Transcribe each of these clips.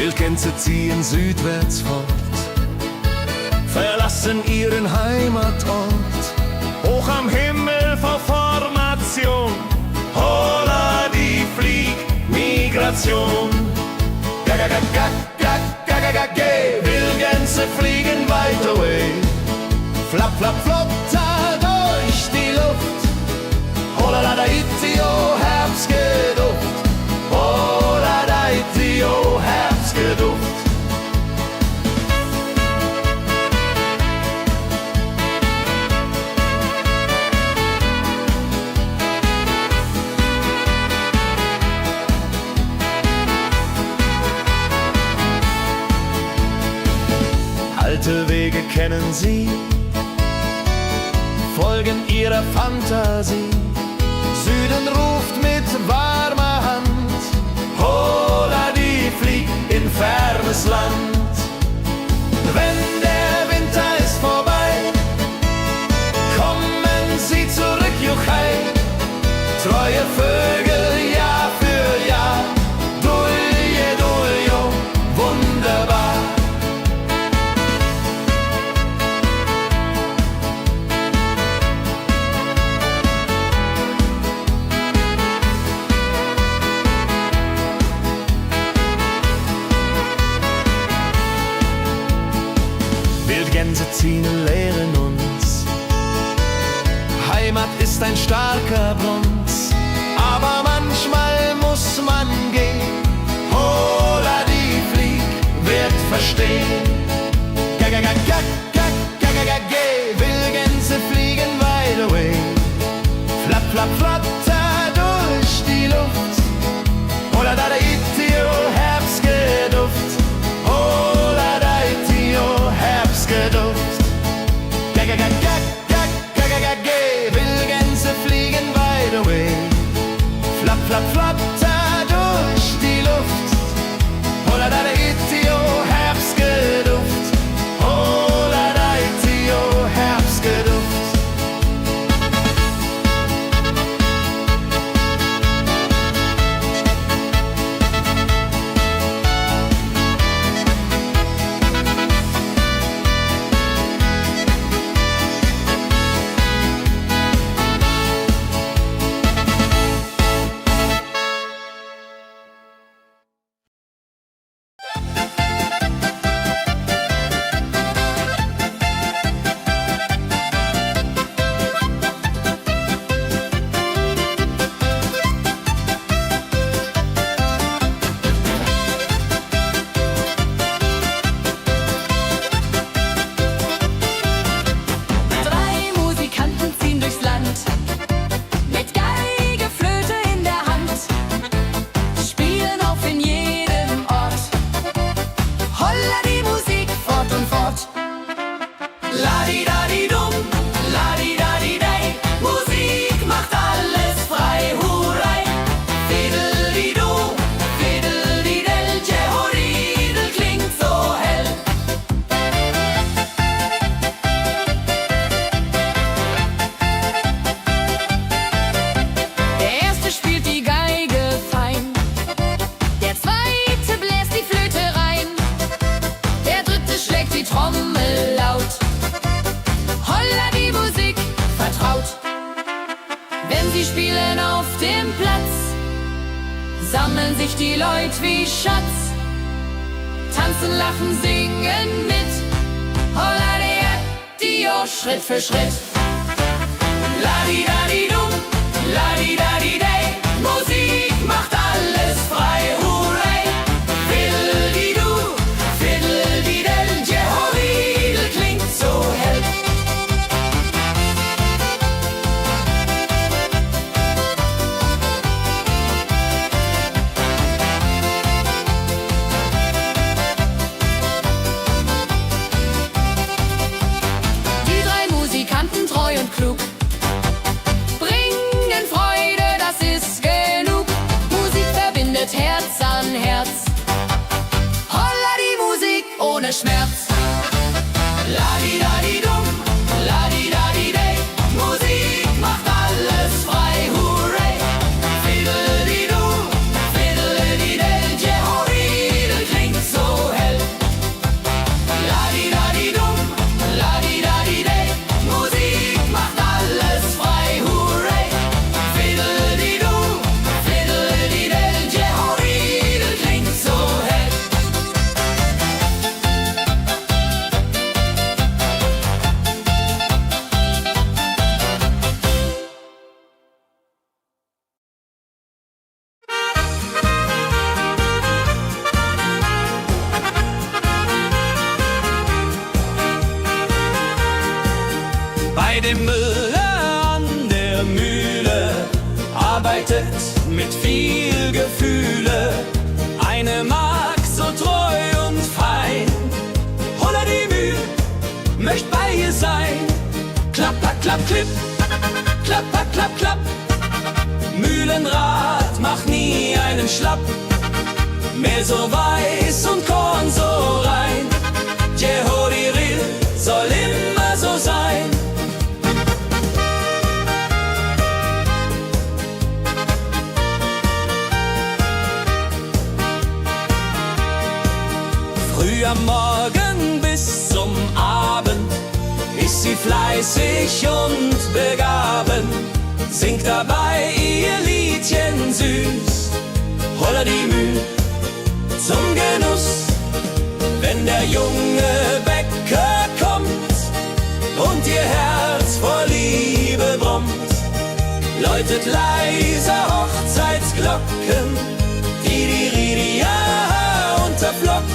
Wildgänse ziehen südwärts fort, verlassen ihren Heimatort. Hoch am Himmel vor Formation, holla die Fliegmigration. Gag, Wildgänse fliegen weit away. Flap, flap, flop, da durch die Luft. Holla da itio, Herbstgeduft. Holla da itio, Herbstgeduft. Alte Wege kennen sie, folgen ihrer Fantasie. Süden ruft mit warmer Hand, holla die flieg in fernes Land. Wenn der Winter ist vorbei, kommen sie zurück, juchai. Treue Vögel, Jahr für Jahr, dulje, duljo, wunderbar. Wildgänse ziehen, lehren uns, Heimat ist ein starker Bronz, aber manchmal muss man gehen. Holla die Flieg wird verstehen. Wildgänse fliegen wide away. Flap, flap, flatter durch die Luft. Holla da itio, Herbstgeduft. Holla da itio, Herbstgeduft. Wildgänse fliegen wide away. Flap, flap, flatter durch die Luft. Holla da itio, Herbstgeduft. Holla da itio, Herbstgeduft. Sammeln sich die Leute wie Schatz, tanzen, lachen, singen mit. Holla der Dio, Schritt für Schritt. Ladi-dadi-dum, ladi-dadi-day, Musik macht alles frei, hurray. Fiddle-di-du, fiddle-di-del, Jehoridel klingt so hell. Treu und klug, bringen Freude, das ist genug. Musik verbindet Herz an Herz. Holla die Musik ohne Schmerz. Ladi-dadi-dum, ladi-dadi-day, Musik macht alles frei, hurray. Fiddle-di-du, fiddle-di-del, Jehoridel klingt so arbeitet mit viel Gefühle. Eine Magd so treu und fein. Holla die Mühl, möcht bei ihr sein. Klapper, klapp, klipp, klapper, klapp, klapp. Mühlenrad macht nie einen Schlapp. Mehr so weiß und Korn so rein. Jehodiril soll immer so sein. Früh am Morgen bis zum Abend ist sie fleißig und begaben, singt dabei ihr Liedchen süß. Holla die Mühl zum Genuss, wenn der junge Bäcker kommt und ihr Herz vor Liebe brummt, läutet leiser Hochzeitsglocken, die Ridia unterflocken.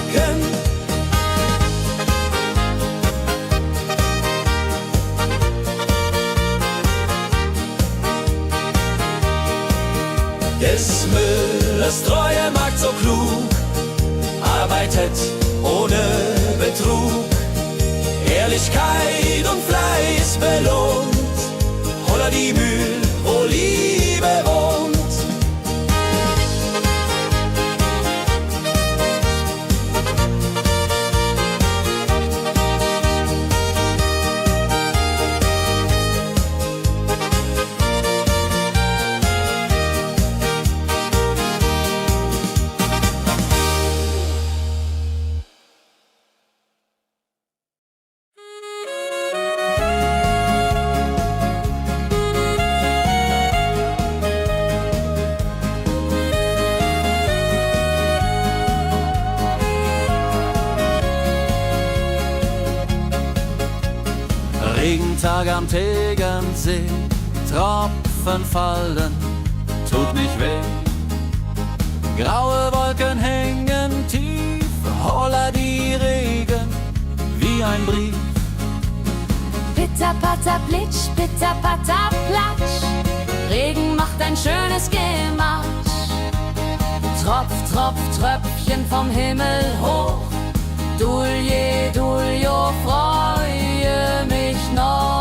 Des Müllers treue Magd so klug, arbeitet ohne Betrug, Ehrlichkeit und Fleiß belohnt. Holla die Mühl, wo Liebe wohnt. Regentag am Tegernsee, Tropfen fallen, tut nicht weh. Graue Wolken hängen tief, holla die Regen wie ein Brief. Pitter, patter, plitsch, pitter, patter, platsch. Regen macht ein schönes Gematsch. Tropf, tropf, Tröpfchen vom Himmel hoch. Dulje, Duljo, freue mich noch.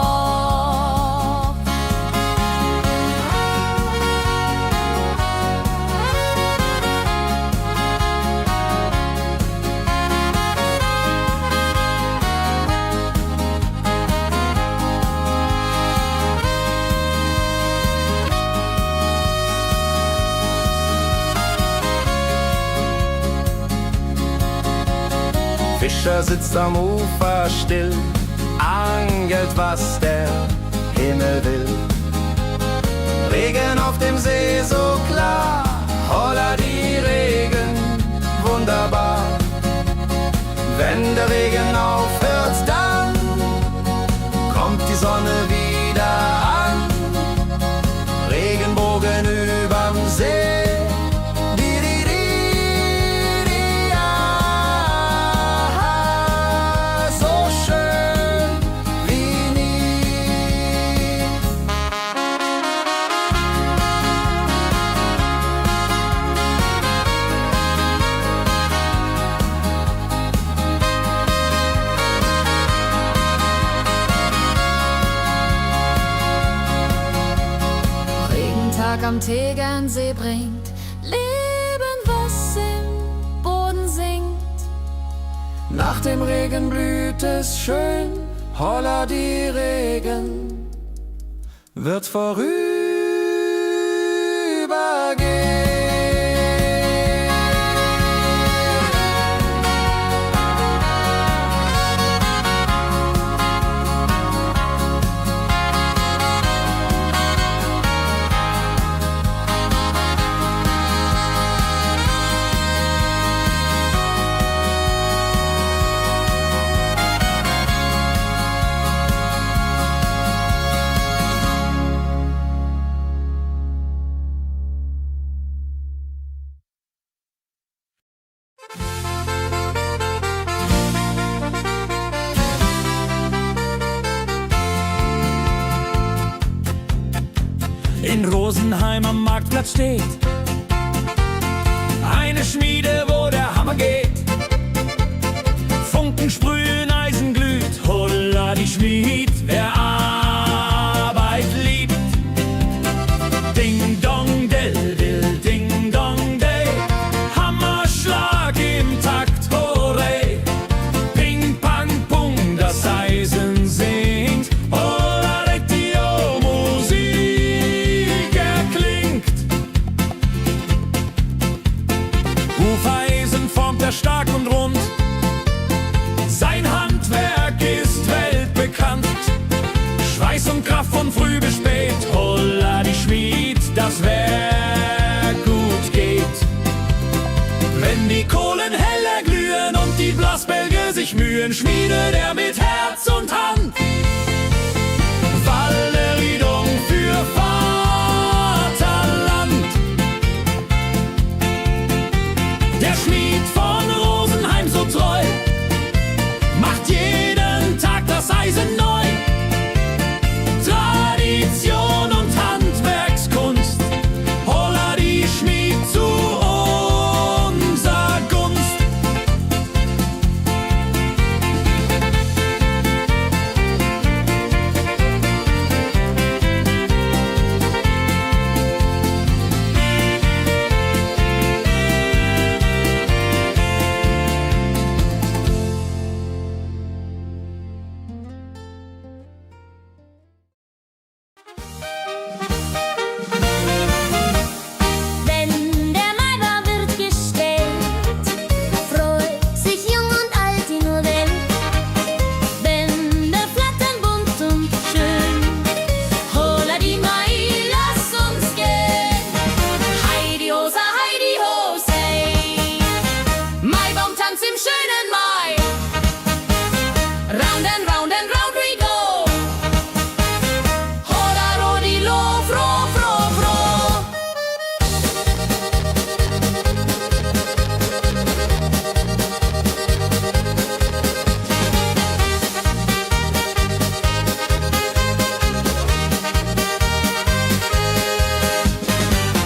Fischer sitzt am Ufer still, angelt, was der Himmel will. Regen auf dem See so klar, holla die Regen, wunderbar. Wenn der Regen aufhört, dann kommt die Sonne wieder an. Regenbogen überm See. Am Tegernsee bringt Leben, was im Boden singt. Nach dem Regen blüht es schön, holla die Regen wird vorübergehen. in Rosenheim am Marktplatz steht. Eine Schmiede, wo der Hammer geht. Funken sprühen, Eisen glüht, holla die Schmied, wer Arbeit liebt. Ding dong del dill, ding dong day, Hammerschlag im Takt, hurray. Ping pang pung, das Eisen singt, holla die Musik erklingt. Hufeisen formt er stark und rund, sein Handwerk ist weltbekannt. Schweiß und Kraft von früh bis spät, holla die Schmied, das Werk gut geht. Wenn die Kohlen heller glühen und die Blasbälge sich mühen, schmiedet er mit Herz und Hand Walleriedung für Vaterland. Der Schmied von Rosenheim so treu macht jeden Tag das Eisen neu. Tradition und Handwerkskunst, holla die Schmied zu unser Gunst. Wenn der Maibaum wird gestellt, freut sich jung und alt die nur Welt. Bänder flattern bunt und schön, holla die Mai, lass uns gehen. Heidi ho, say, Maibaum tanzt im schönen Mai. Round and round and round we go. Holla rodi lo, fro, fro, fro.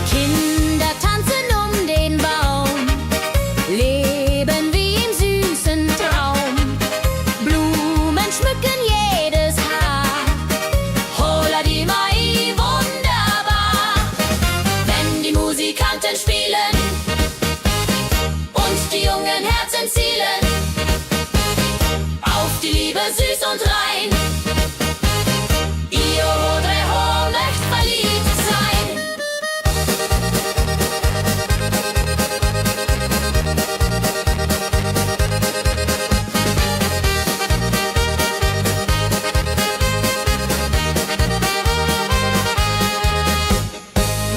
Kinder tanzen um den Baum, leben wie im süßen Traum. Blumen schmücken jedes Haar, holla die Mai, wunderbar. Wenn die Musikanten spielen und die jungen Herzen zielen auf die Liebe süß und rein. Ihr Hodre ho möcht verliebt sein.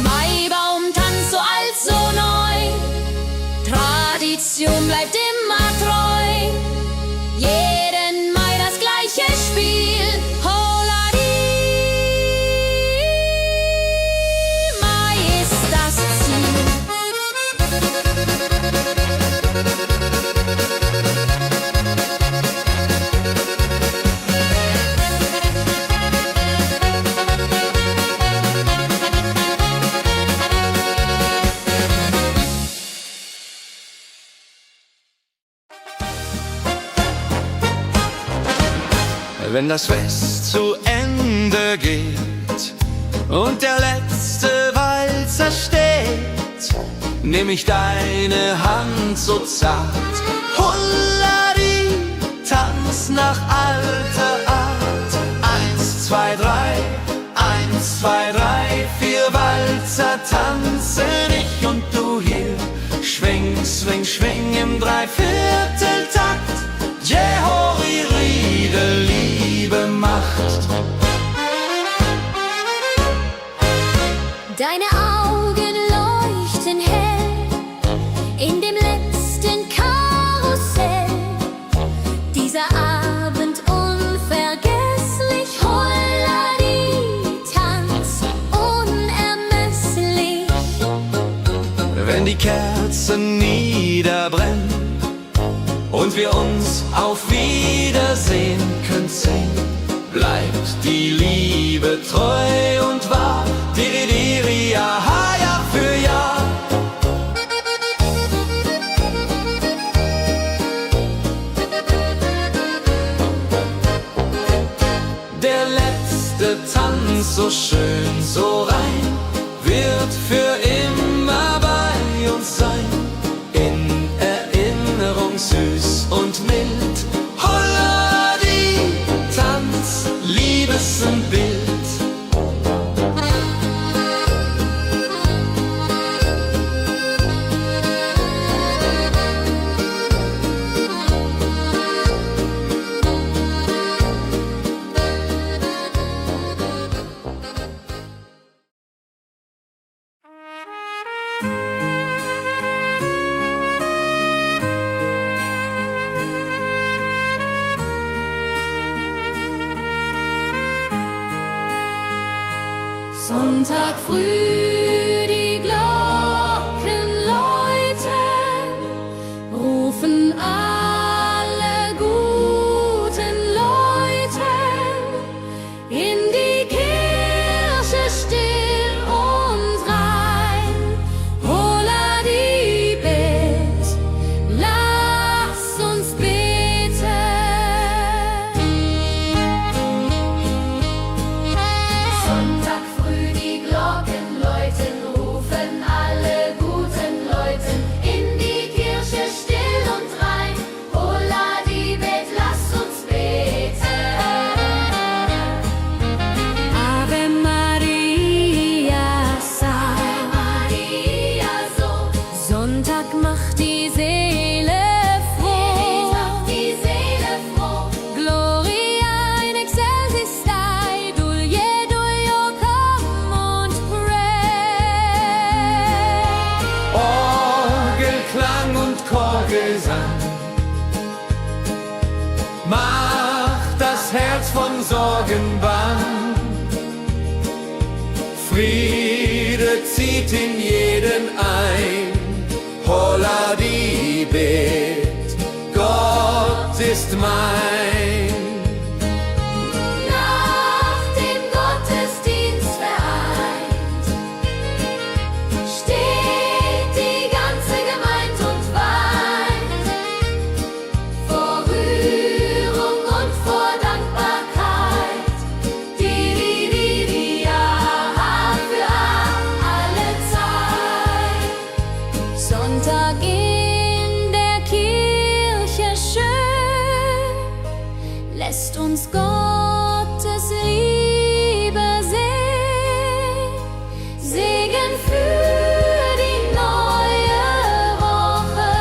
Maibaum tanzt so alt, so neu, Tradition bleibt immer treu. Jeden Mai das gleiche Spiel, holla die Mai ist das Ziel. Wenn das Fest zu Ende geht und der letzte Walzer steht, nehm ich deine Hand so zart, holla die, tanz nach alter Art. 1, 2, 3, 1, 2, 3, 4 Walzer tanzen ich und du hier. Schwing, swing, schwing im Dreivierteltakt. Jehori Riede, Liebe macht. Deine Augen leuchten hell in dem letzten Karussell. Dieser Abend unvergesslich, holla die, tanz unermesslich. Wenn die Kerzen niederbrennen und wir uns auf Wiedersehen können sehen, bleibt die Liebe treu und wahr. Diri, Jahr für Jahr. Der letzte Tanz, so schön, so rein, wird für immer bei uns sein. In Erinnerung süß und mild. Holla die Tanz, Liebesbild. Sonntag früh, die Glocken läuten, rufen alle guten Leute in die Kirche still und rein. Holla die Bet, lass uns beten. Sonntag früh, die Glocken läuten, rufen alle guten Leute in die Kirche still und rein. Holla die Bet, lass uns beten. Ave Maria, Ave Maria, so. Sonntag macht die Seele froh. Macht die Seele froh. Gloria in excelsis Dei, Dulio come und pray. Orgelklang und Chorgesang macht das Herz von Sorgen bang. Friede zieht in jeden ein. Holla die Bet, Gott ist mein. Nach dem Gottesdienst vereint steht die ganze Gemeinde und weint vor Rührung und vor Dankbarkeit. Die Jahr für alle Zeit. Sonntag in der Kirche schön lässt uns Gottes Liebe sehen. Segen für die neue Woche.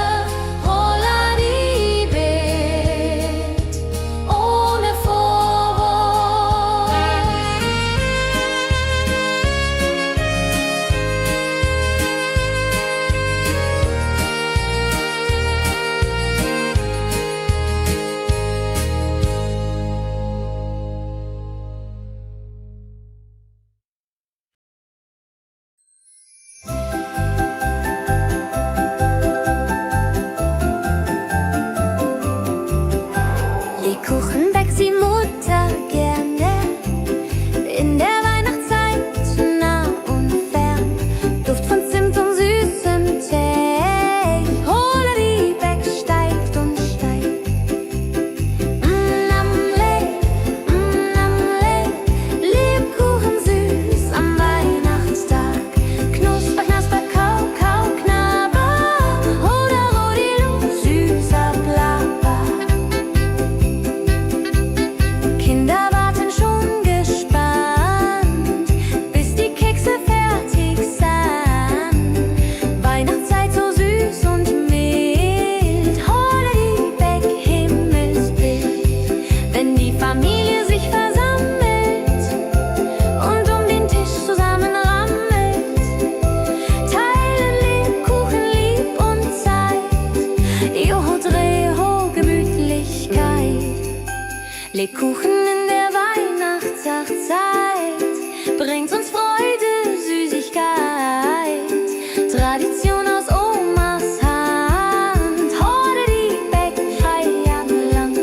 Holla die Bet ohne Vorwurf. Lebkuchen backt die Mutter gerne in der Weihnachtszeit, nah und fern. Duft von Zimt und süßem Tee. Holla die Beck steigt und steigt. Lebkuchen süß am Weihnachtstag. Knusper, knasper, kau, kau, knabber. Holla, rodilu, süßer Plapper. Kinder warten schon gespannt, bis die Kekse fertig sind. Weihnachtszeit so süß und mild. Holla die Beck, Himmelsbild. Wenn die Familie sich versammelt und um den Tisch zusammen rammelt, teilen Lebkuchen lieb und Zeit. Joho, Dreho, Gemütlichkeit. Lebkuchen in der Weihnachtszeit bringt uns Freude, Süßigkeit. Tradition aus Omas Hand. Holla die Beck, Feierland.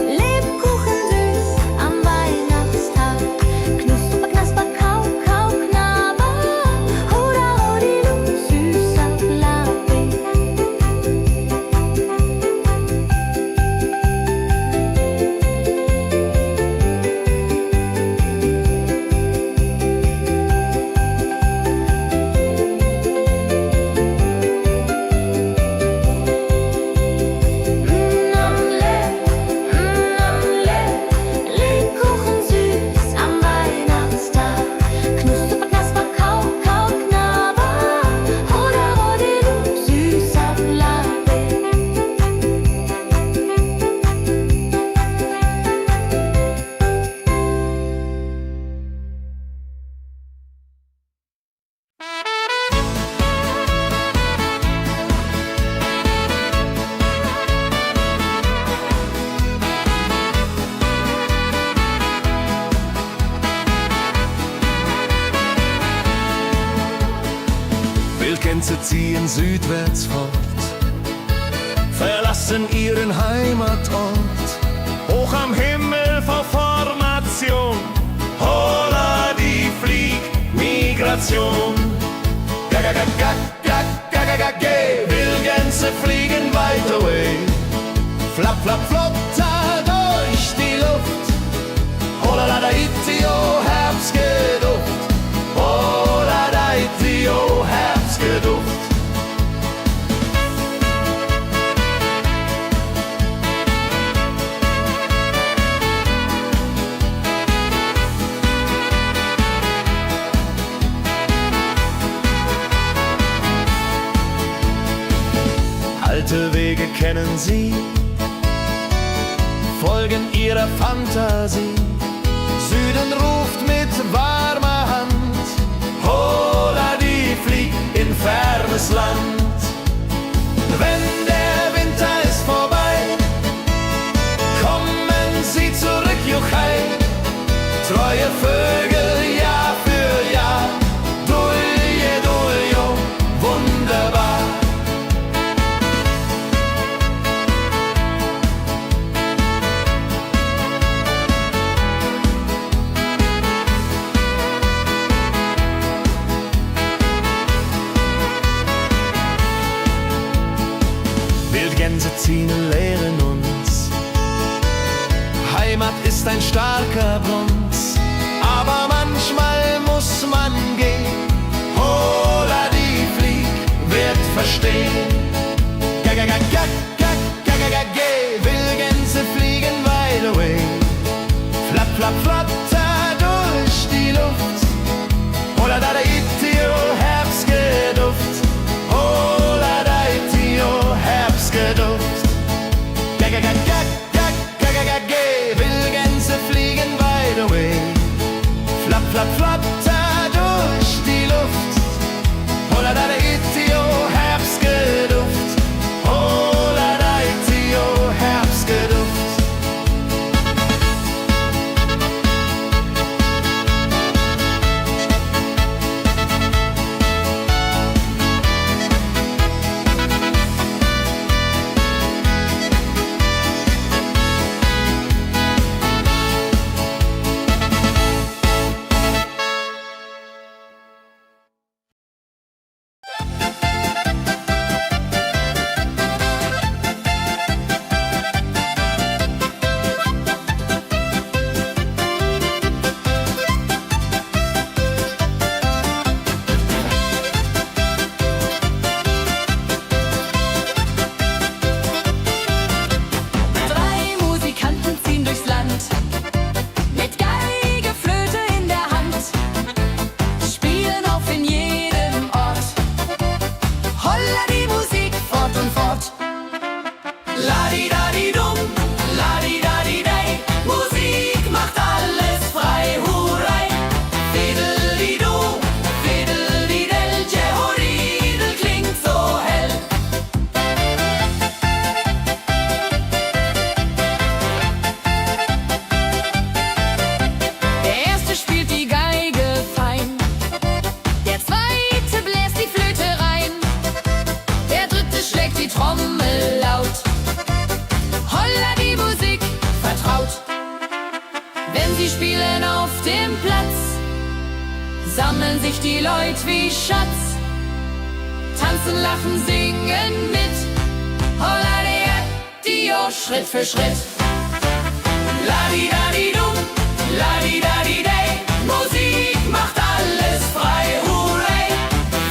Lebkuchen süß am Weihnachtstag. Gänse ziehen südwärts fort, verlassen ihren Heimatort. Hoch am Himmel vor Formation, holla die Fliegmigration. Wildgänse fliegen weit away, flap, flap, flotter durch die Luft. Holla da itio, Herbstgeduft. Holla da itio, Herbstgeduft. Alte Wege kennen sie, folgen ihrer Fantasie. Süden ruft mit warmer Hand, holla die flieg in fernes Land. Wenn der Winter ist vorbei, kommen sie zurück, Juchai. Treue Vögel Jahr für Jahr, dulje, duljo, wunderbar. Wildgänse ziehen, lehren uns. Heimat ist ein starker Bronz, aber manchmal muss man gehen. Holla die Flieg wird verstehen. Wildgänse fliegen wide away, flap, flap, flatter durch die Luft. Holla da itio, Herbstgeduft. Holla da itio, Herbstgeduft. Wildgänse fliegen wide away, flap, flap, flatter durch die Luft. Holla da itio, Herbstgeduft. Holla da itio, Herbstgeduft. Ladi-dadi-dum, ladi-dadi-dei, Musik macht alles frei, hurray. Fiddeli-du, fiddeli-del, Jehoridel klingt so hell. Der erste spielt die Geige fein, der zweite bläst die Flöte rein, der dritte schlägt die Trommel laut. Holla die Musik vertraut. Wenn sie spielen auf dem Platz, sammeln sich die Leute wie Schatz. Tanzen, lachen, singen mit. Holla die Schritt für Schritt. Ladi-dadi-dum, ladi-dadi-dei, Musik macht alles frei, hurray.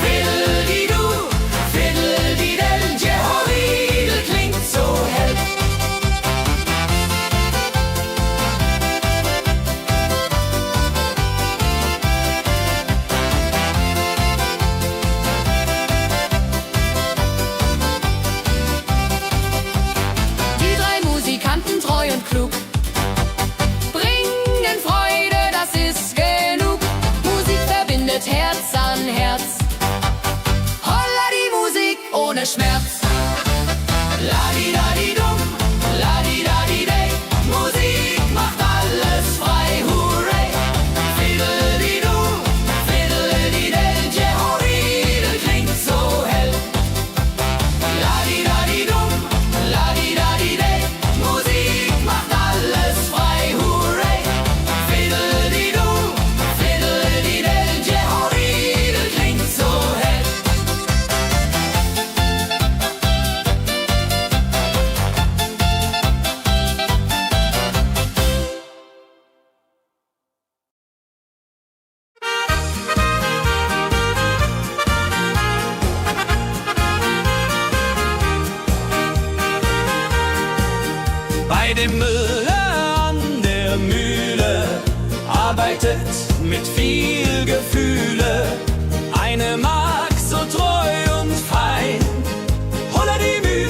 Fiddeli-du, fiddeli-del, Jehoridel klingt so hell. Die drei Musikanten, treu und klug, bringen Freude, das ist genug. Musik verbindet Herz an Herz. Holla die Musik ohne Schmerz. Ladi-dadi-dum, ladi-dadi-dei, Musik macht alles frei, hurray. Fiddeli-du, fiddeli-del, Jehoridel klingt so arbeitet mit viel Gefühle. Eine Magd so treu und fein. Holla die Mühl,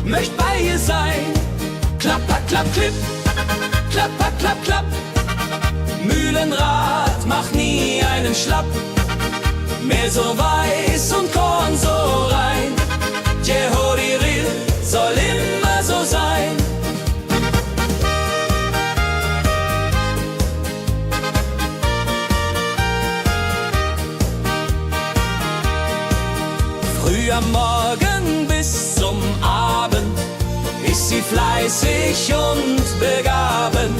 möcht bei ihr sein. Klapp, klapp, klapp, klipp, klapp, klapp, klapp, klapp. Mühlenrad macht nie einen Schlapp. Mehl so weiß und Korn so rein. Jehoriril soll immer so sein. Früh am Morgen bis zum Abend ist sie fleißig und begaben,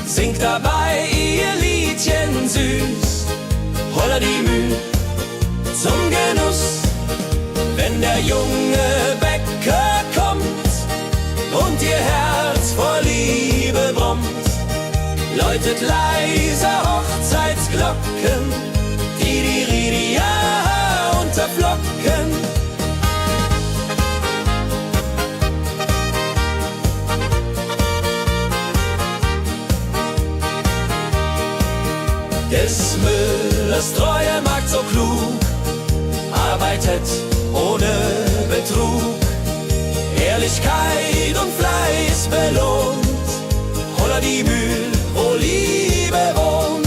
singt dabei ihr Liedchen süß. Holla die Mühl zum Genuss, wenn der junge Bäcker kommt und ihr Herz vor Liebe brummt, läutet leiser Hochzeitsglocken, die Ridia unterflocken. Des Müllers treue Magd so klug, arbeitet ohne Betrug, Ehrlichkeit und Fleiß belohnt. Holla die Mühl, wo Liebe wohnt.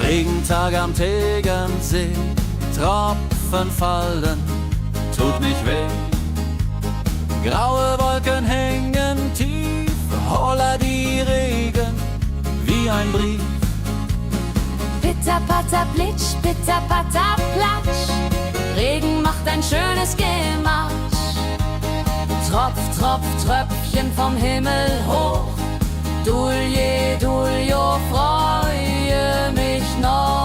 Regentag am Tegernsee, Tropfen fallen, tut nicht weh. Graue Wolken hängen tief, holla die Regen wie ein Brief. Pitter, patter, plitsch, pitter, patter, platsch. Regen macht ein schönes Gemarsch. Tropf, Tropf, Tröpfchen vom Himmel hoch. Dulje, Duljo, freue mich noch.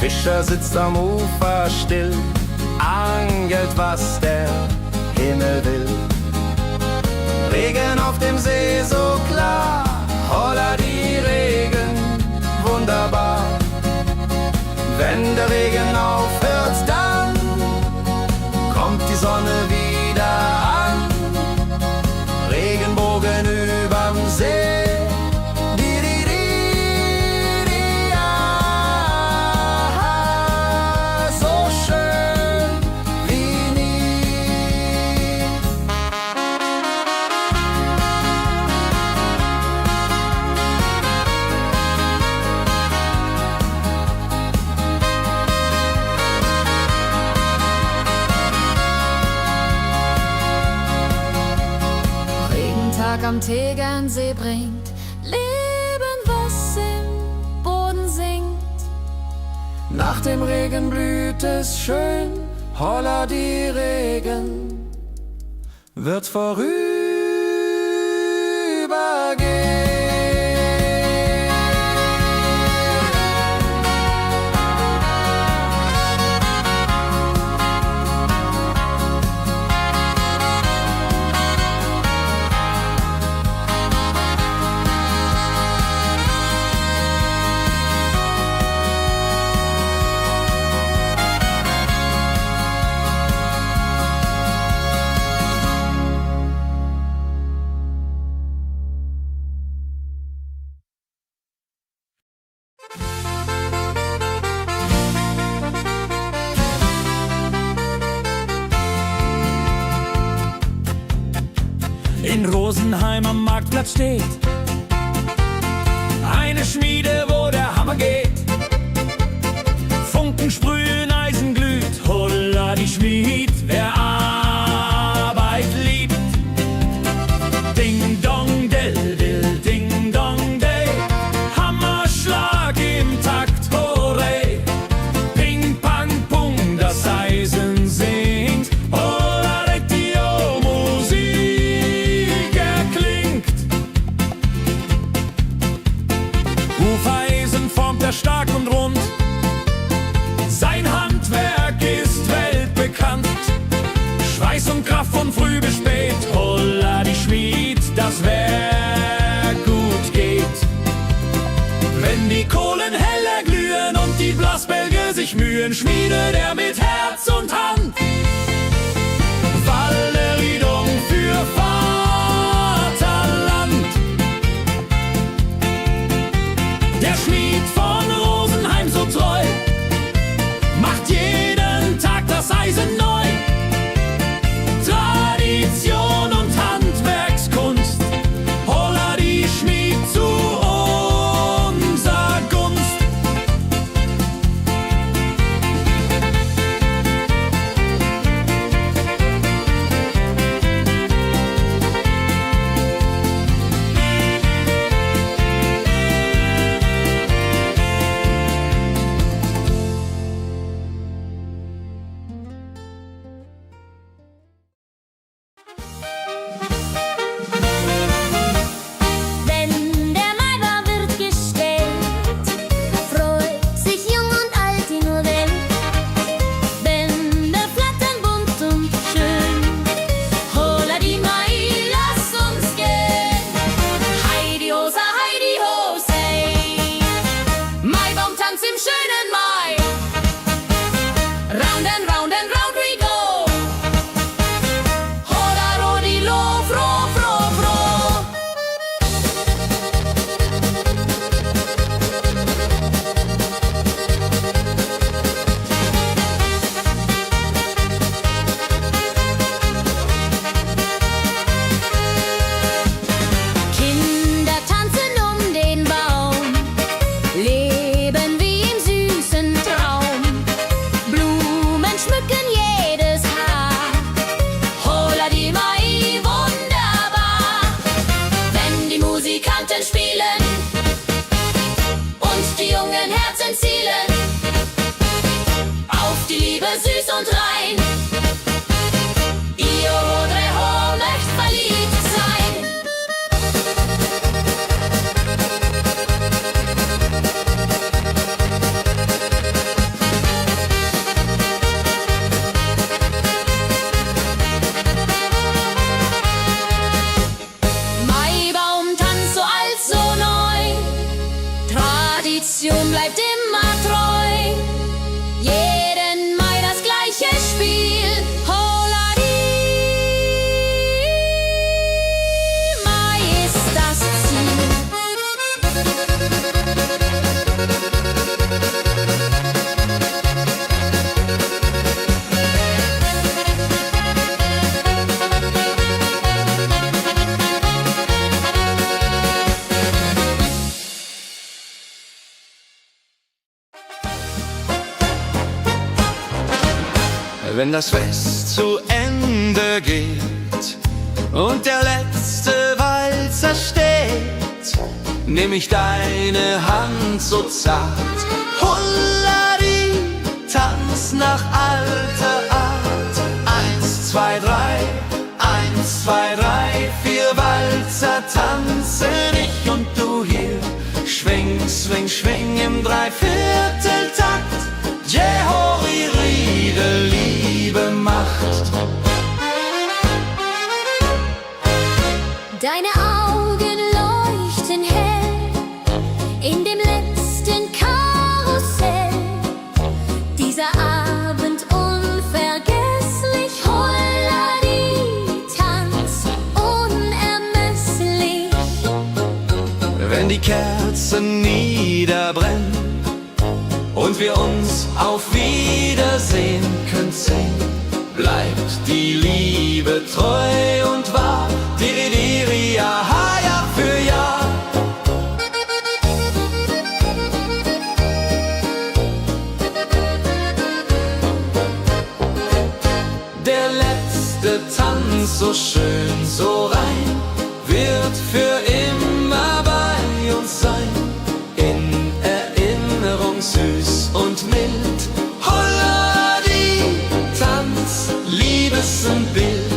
Fischer sitzt am Ufer still, angelt, was der Himmel will. Regen auf dem See so klar, holla die Regen, wunderbar. Wenn der Regen aufhört, dann kommt die Sonne wieder an. Regenbogen überm See. Am Tegernsee bringt Leben, was im Boden singt. Nach dem Regen blüht es schön, holla die Regen wird vorübergehen. in Rosenheim am Marktplatz steht eine Schmiede, wo der Hammer geht. Funken sprühen, Eisen glüht, holla die Schmied, wer Arbeit liebt. Ding dong dill dill, ding dong day, Hammerschlag im Takt, hooray. Ping pang pung, das Eisen singt, holla die Musik erklingt. Hufeisen formt er stark und rund, sein Handwerk ist weltbekannt. Schweiß und Kraft von früh bis spät, holla die Schmied, das Werk gut geht. Wenn die Kohlen heller glühen und die Blasbälge sich mühen, schmiedet er mit Herz und Hand Walleriedung für Vaterland. Der Schmied von Rosenheim so treu macht jeden Tag das Eisen neu. Tradition und Handwerkskunst, holla die Schmied zu unser Gunst. Wenn der Maibaum wird gestellt, freut sich jung und alt die nur Welt. Bänder flattern bunt und schön, holla die Mai, lass uns gehen. Heidi Hosa, Heidi Hosei, Maibaumtanz im schönen Mai. Round and round and round we go, holla rodi lo, fro, fro, fro. Kinder tanzen um den Baum, leben wie im süßen Traum. Blumen schmücken jedes Haar, holla die Mai, wunderbar. Wenn die Musikanten spielen und die jungen Herzen zielen auf die Liebe süß und rein. Io Rodreho möcht verliebt sein. Maibaumtanz so alt, so neu, Tradition bleibt immer treu. Jeden Mai das gleiche Spiel, holla die Mai ist das Ziel. Wenn das Fest zu Ende geht und der letzte Walzer steht, nehm ich deine Hand so zart, holla die, tanz nach alter Art. 1, 2, 3, 1, 2, 3, 4 Walzer tanzen ich und du hier. Schwing, swing, schwing im Dreivierteltakt. Jehori Riede, Liebe macht. Deine Augen leuchten hell in dem letzten Karussell. Dieser Abend unvergesslich, holla die, tanz unermesslich. Wenn die Kerzen niederbrennen und wir uns auf Wiedersehen können sehen, bleibt die Liebe treu und wahr. Diri, ja, Jahr für Jahr. Der letzte Tanz, so schön, so rein, wird für immer bei uns sein. In Erinnerung süß und mild. Holla die Tanz, Liebesbild.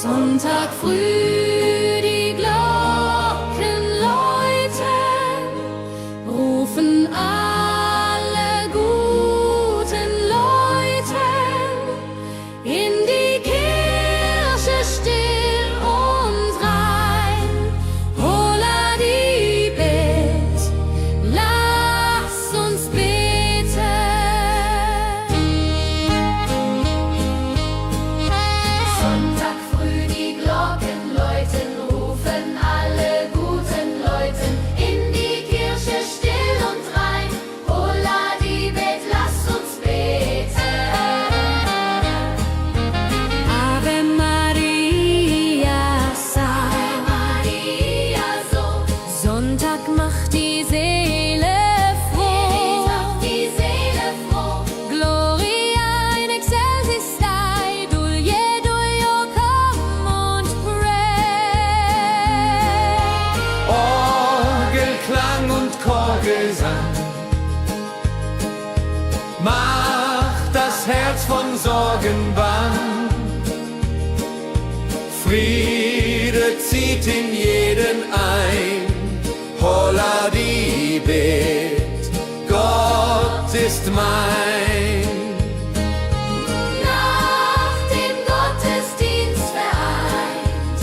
Sonntag früh, die Glocken läuten, rufen alle guten Leute in die Kirche still und rein. Holla die Bet, lass uns beten. Sonntag früh die Glocken läuten, rufen alle guten Leute in die Kirche still und rein. Holla die Bet, lass uns beten. Ave Maria, Ave Maria, so Sonntag macht die Seele froh. macht die Seele froh. Gloria in excelsis Dei, Dulio, come und pray. Orgelklang und Chorgesang macht das Herz von Sorgen bang. Friede zieht in jeden ein. Holla die Bet, Gott ist mein. Nach dem Gottesdienst vereint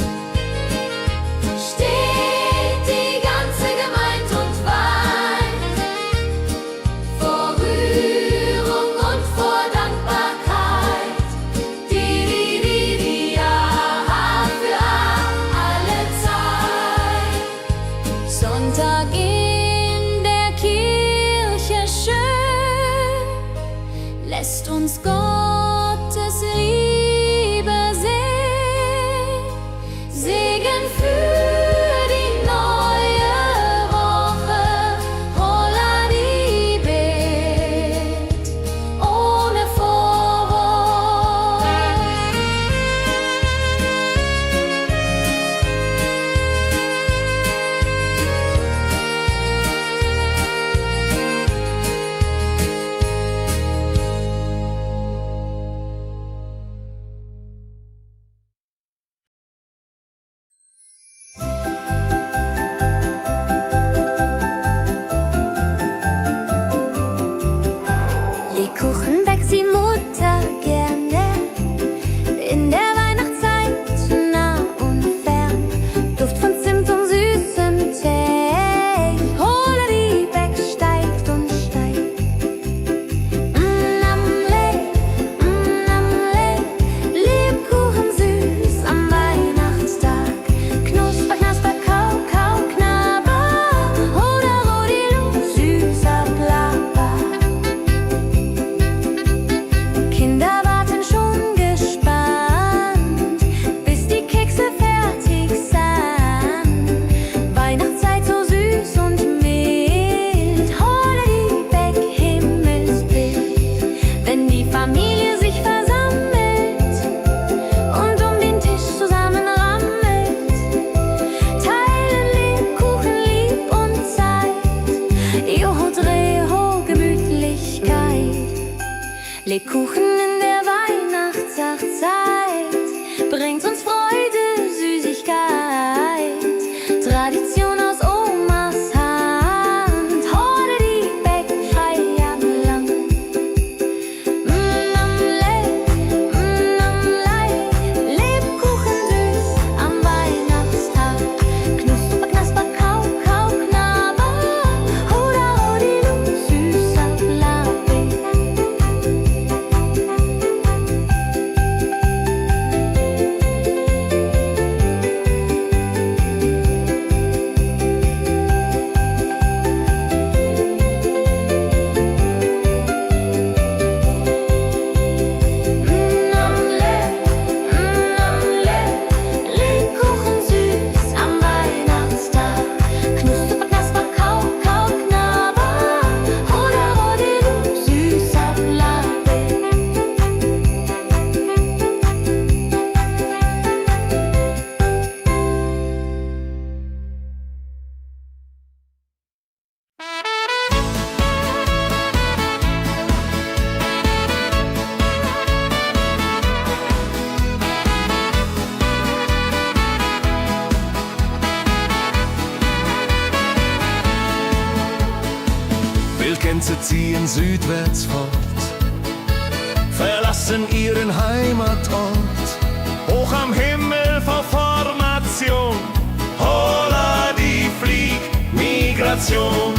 steht die ganze Gemeinde und weint vor Rührung und vor Dankbarkeit. Diri, ja, für alle Zeit. Sonntag in der Kirche schön, lässt uns Gottes Liebe sehen. Segen für die neue Woche, holla die Bet, ohne Vorwurf. Lebkuchen backt die Mutter gerne in der Weihnachtszeit, nah und fern. Duft von Zimt und süßem Tee. Holla die Beck steigt und steigt. Lebkuchen süß am Weihnachtstag. Knusper, knasper, kau, kau, knabber. Holla, rodilu, süßer Plapper. Kinder warten schon gespannt, bis die Kekse fertig sind. Weihnachtszeit so süß und mild. Holla die Beck, Himmelsbild. Wenn die Familie sich versammelt und um den Tisch zusammenrammelt, teilen Lebkuchen lieb und Zeit. Joho, Dreho, Gemütlichkeit. Lebkuchen in der Weihnachtszeit bringt uns Freude, Süßigkeit. Tradition aus Omas Hand. Holla die Beck, Feierland. Lebkuchen süß Wildgänse ziehen südwärts fort, verlassen ihren Heimatort. Hoch am Himmel vor Formation, holla die Fliegmigration.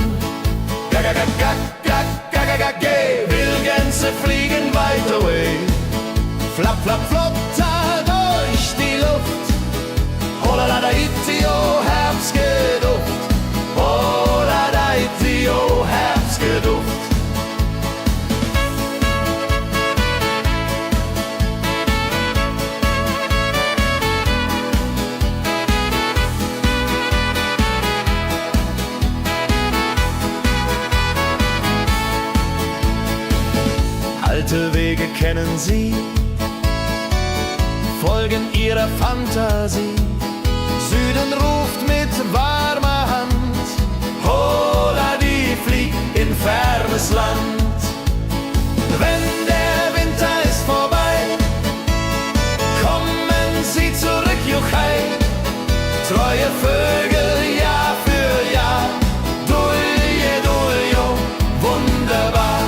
Wildgänse fliegen weit away, flap, flap, flop, da durch die Luft. Holla da itio, Herbstgeduft. Holla da itio, Herbstgeduft. Alte Wege kennen sie, folgen ihrer Fantasie. Süden ruft mit warmer Hand, holla die flieg in fernes Land. Wenn der Winter ist vorbei, kommen sie zurück, Juchai. Treue Vögel Jahr für Jahr, dulje, duljo, wunderbar.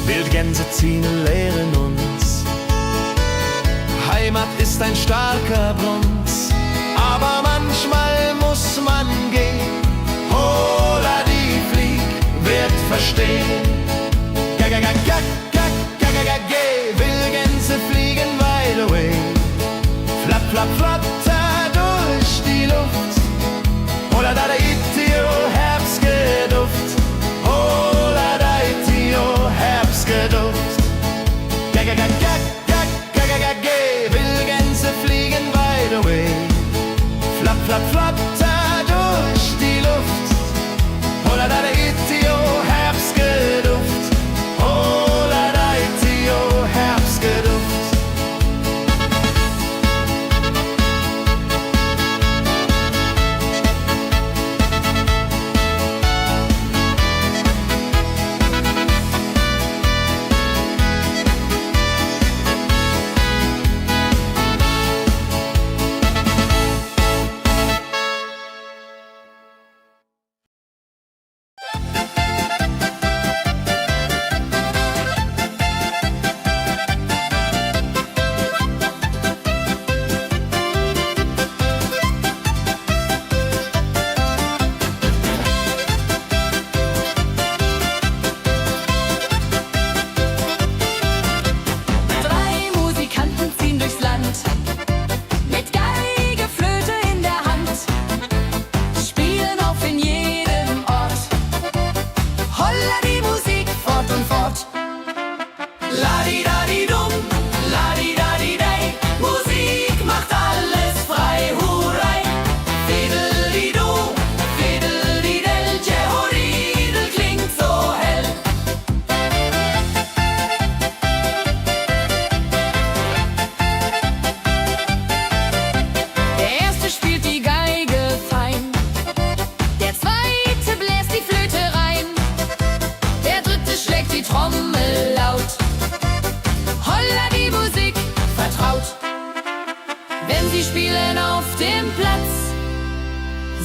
Wildgänse ziehen, lehren uns. Heimat ist ein starker Bronz, aber manchmal muss man gehen. Holla die Flieg wird verstehen. Wildgänse fliegen wide away, flap, flap, flatter durch die Luft. Holla da itio, Herbstgeduft. Holla da itio, Herbstgeduft. Wildgänse fliegen wide away, flap, flap, flatter durch die Luft. Holla da itio, Herbstgeduft. Holla da itio, Herbstgeduft.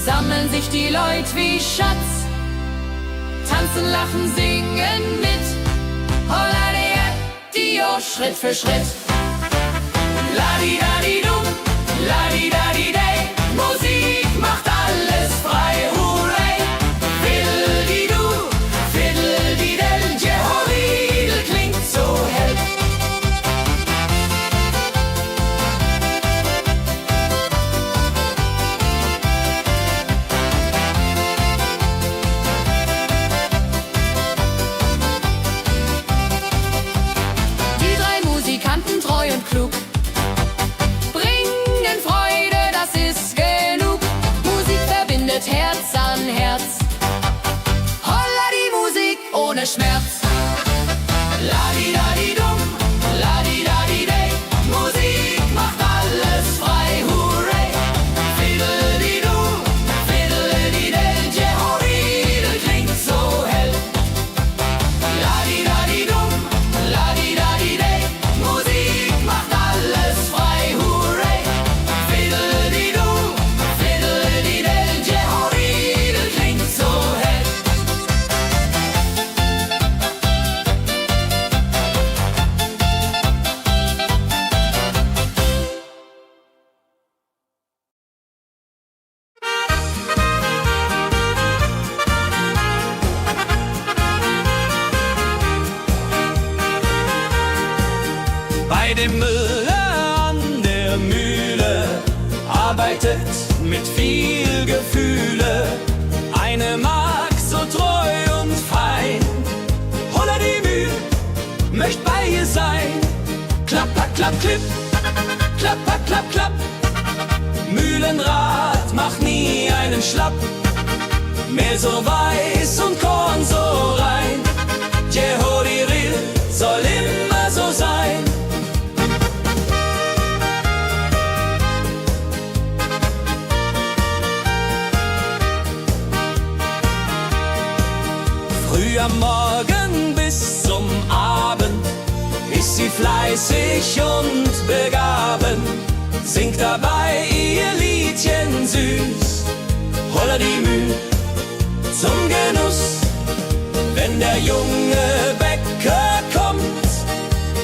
sammeln sich die Leute wie Schatz, tanzen, lachen, singen mit. Holla Dio, Schritt für Schritt. Ladi-dadi-dum, ladi-dadi-day, Musik macht alles frei, hurray. Fiddle-di-du, fiddle-di-del, Jehoridel klingt so hell. Die drei Musikanten, treu und klug, bringen Freude, das ist genug. Musik verbindet Herz an Herz. Holla die Musik ohne Schmerz. Ladi-dadi-dum, ladi-dadi-day, Musik macht alles frei, hurray. Fiddle-di-du, fiddle-di-del, Jehoridel klingt so dem Müller an der Mühle arbeitet mit viel Gefühle eine Magd so treu und fein. Holla die Mühl, möcht bei ihr sein. Klapp, klapp, klapp, klipp, klapp, klapp, klapp, klapp. Mühlenrad macht nie einen Schlapp. Mehl so weiß und Korn so rein. Jehodiril soll immer so sein. Früh am Morgen bis zum Abend ist sie fleißig und begaben, singt dabei ihr Liedchen süß. Holla die Mühl zum Genuss, wenn der junge Bäcker kommt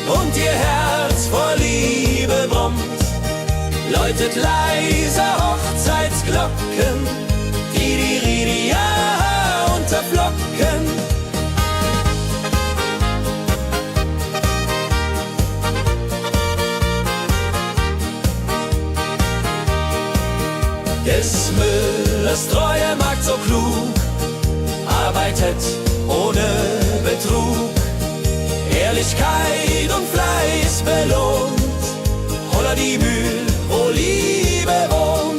und ihr Herz vor Liebe brummt, läutet leiser Hochzeitsglocken, die unterflocken. Des Müllers treue Magd so klug, arbeitet ohne Betrug, Ehrlichkeit und Fleiß belohnt. Holla die Mühl, wo Liebe wohnt.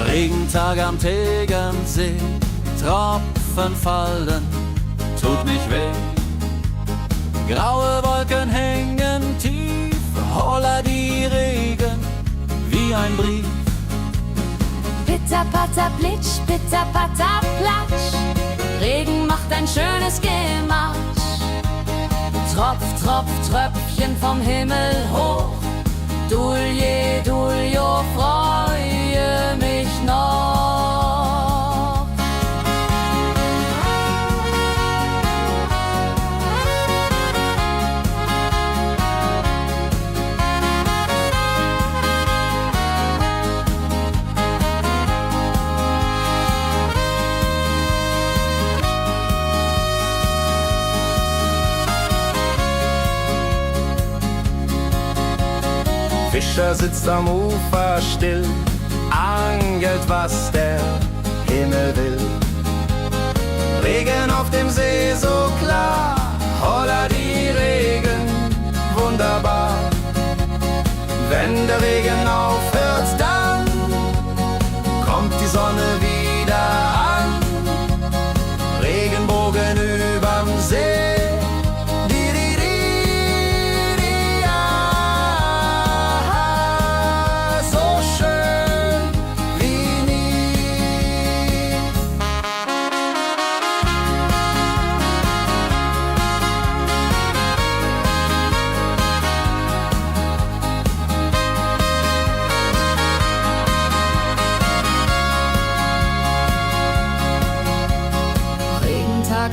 Regentag am Tegernsee, Tropfen fallen, tut nicht weh. Graue Wolken hängen tief, holla die Regen wie ein Brief. Pitter, patter, plitsch, pitter, patter, platsch. Regen macht ein schönes Gematsch. Tropf, Tropf, Tröpfchen vom Himmel hoch. Dulje, Duljo, freue mich noch. Fischer sitzt am Ufer still, angelt, was der Himmel will. Regen auf dem See so klar, holla die Regen, wunderbar. Wenn der Regen aufhört, dann kommt die Sonne wieder an. Regenbogen überm See.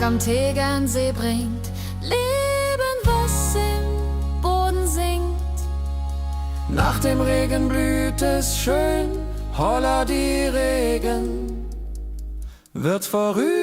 Am Tegernsee bringt Leben, was im Boden singt. Nach dem Regen blüht es schön, holla die Regen wird vorübergehen.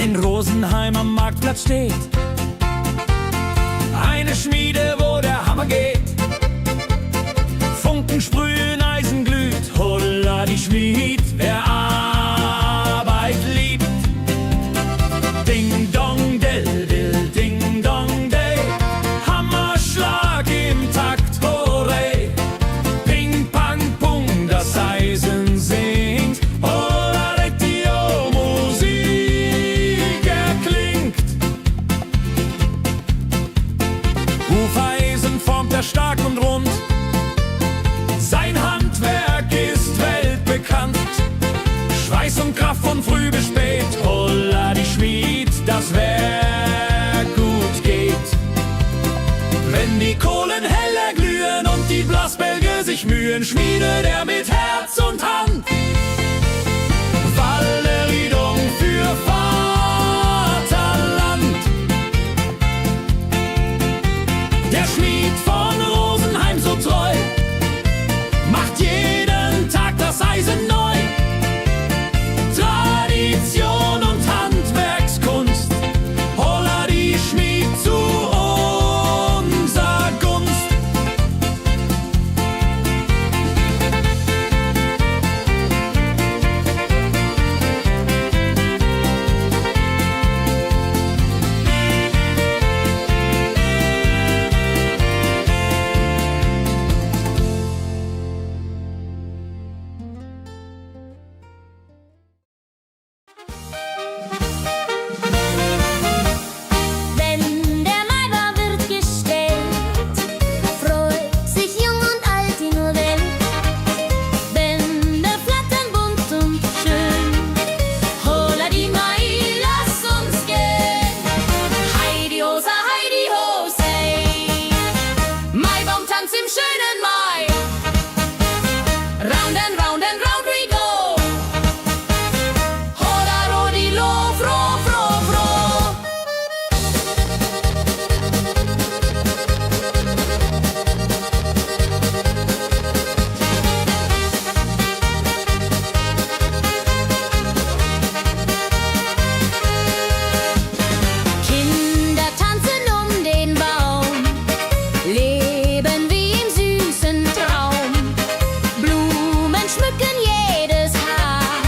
in Rosenheim am Marktplatz steht eine Schmiede, wo der Hammer geht. Funken sprühen, Eisen glüht, holla die Schmied, wer Arbeit liebt. Ding dong del dill, ding dong day, Hammerschlag im Takt, hooray. Ping pang pung, das Eisen singt, holla Dio, Musik erklingt. Hufeisen formt er stark und rund, sein Handwerk ist weltbekannt. Schweiß und Kraft von früh bis spät, holla die Schmied, das Werk gut geht. Wenn die Kohlen heller glühen und die Blasbälge sich mühen, schmiedet er mit Herz und Hand Walleriedung für Vaterland. Der Schmied von Rosenheim so treu macht jeden Tag das Eisen neu. Tradition und Handwerkskunst, holla die Schmied zu unser Gunst. Wenn der Maibaum wird gestellt, freut sich jung und alt die nur Welt. Bänder flattern bunt und schön, holla die Mai, lass uns gehen. Heidi Hosa, Heidi Hosei, Maibaumtanz im schönen Mai. Round and round and round we go, holla rodi lo, fro, fro, fro. Kinder tanzen den Baum, leben wie im süßen Traum. Blumen schmücken jedes Haar,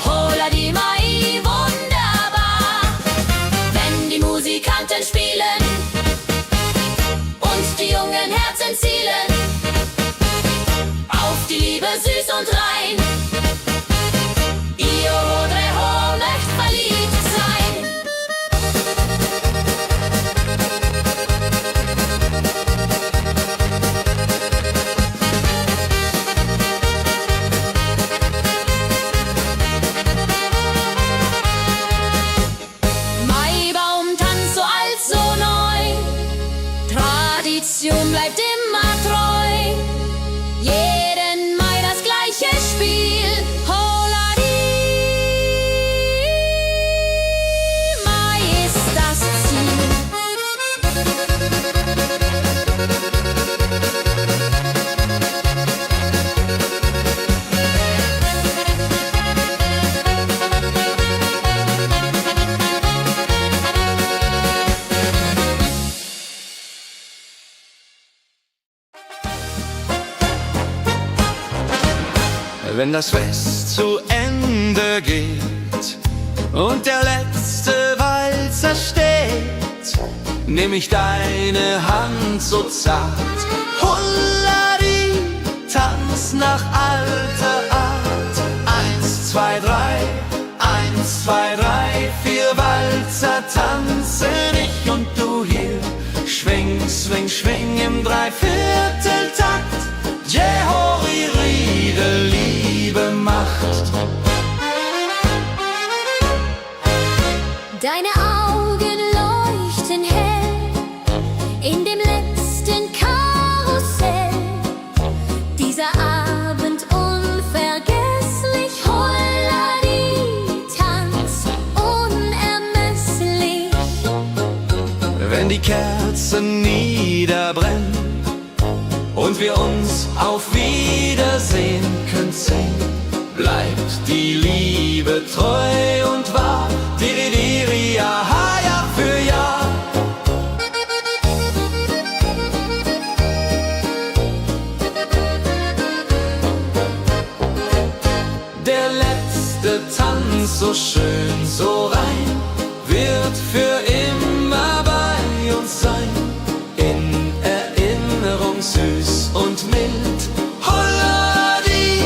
holla die Mai, wunderbar. Wenn die Musikanten spielen und die jungen Herzen zielen auf die Liebe süß und rein. Io Rodreho möcht verliebt sein. Maibaumtanz so alt, so neu, Tradition bleibt immer treu. Jeden Mai das gleiche Spiel, holla die Mai ist das Ziel. Wenn das Fest zu Ende geht und der letzte Walzer steht, nehm ich deine Hand so zart, Hulladi, tanz nach alter Art. 1, 2, 3, 1, 2, 3, 4 Walzer tanzen ich und du hier. Schwing, swing, schwing im Dreivierteltakt. Jehori Riede, Liebe macht. Deine Augen leuchten hell in dem letzten Karussell. Dieser Abend unvergesslich, Holladi, Tanz unermesslich. Wenn die Kerzen niederbrennen und wir uns auf Wiedersehen können singen, bleibt die Liebe treu und wahr. Dididiri, aha, Jahr für Jahr. Der letzte Tanz, so schön, so rein, wird für immer bei uns sein. In Erinnerung süß und mild. Holla die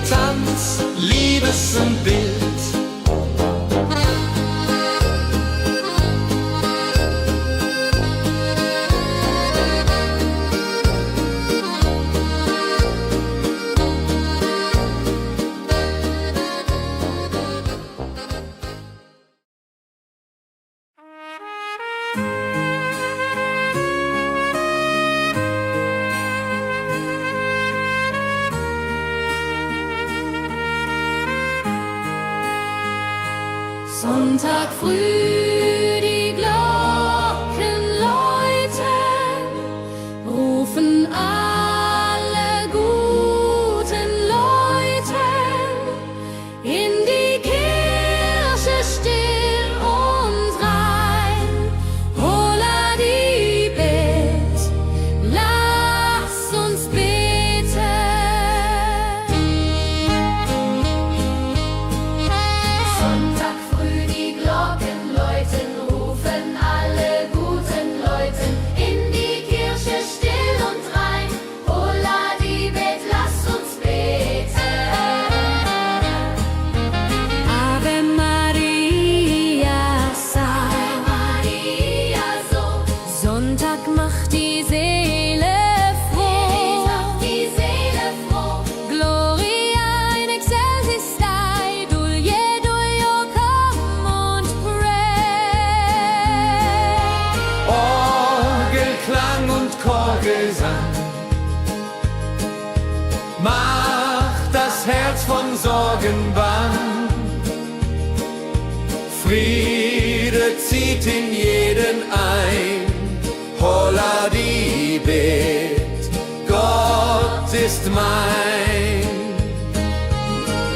Tanz, Liebesbild. Sonntag früh, die Glocken läuten, rufen alle guten Leute in die Kirche still und rein. Holla die Bet, lass uns beten. Sonntag früh die Glocken läuten, rufen alle guten Leute in die Kirche still und rein. Holla die Bet, lass uns beten. Ave Maria, Ave Maria, so Sonntag macht die Seele froh. macht die Seele froh. Gloria in excelsis Dei, Dulio, come und pray. Orgelklang und Chorgesang macht das Herz von Sorgen bang. Friede zieht in jeden ein. Holla die Bet, Gott ist mein.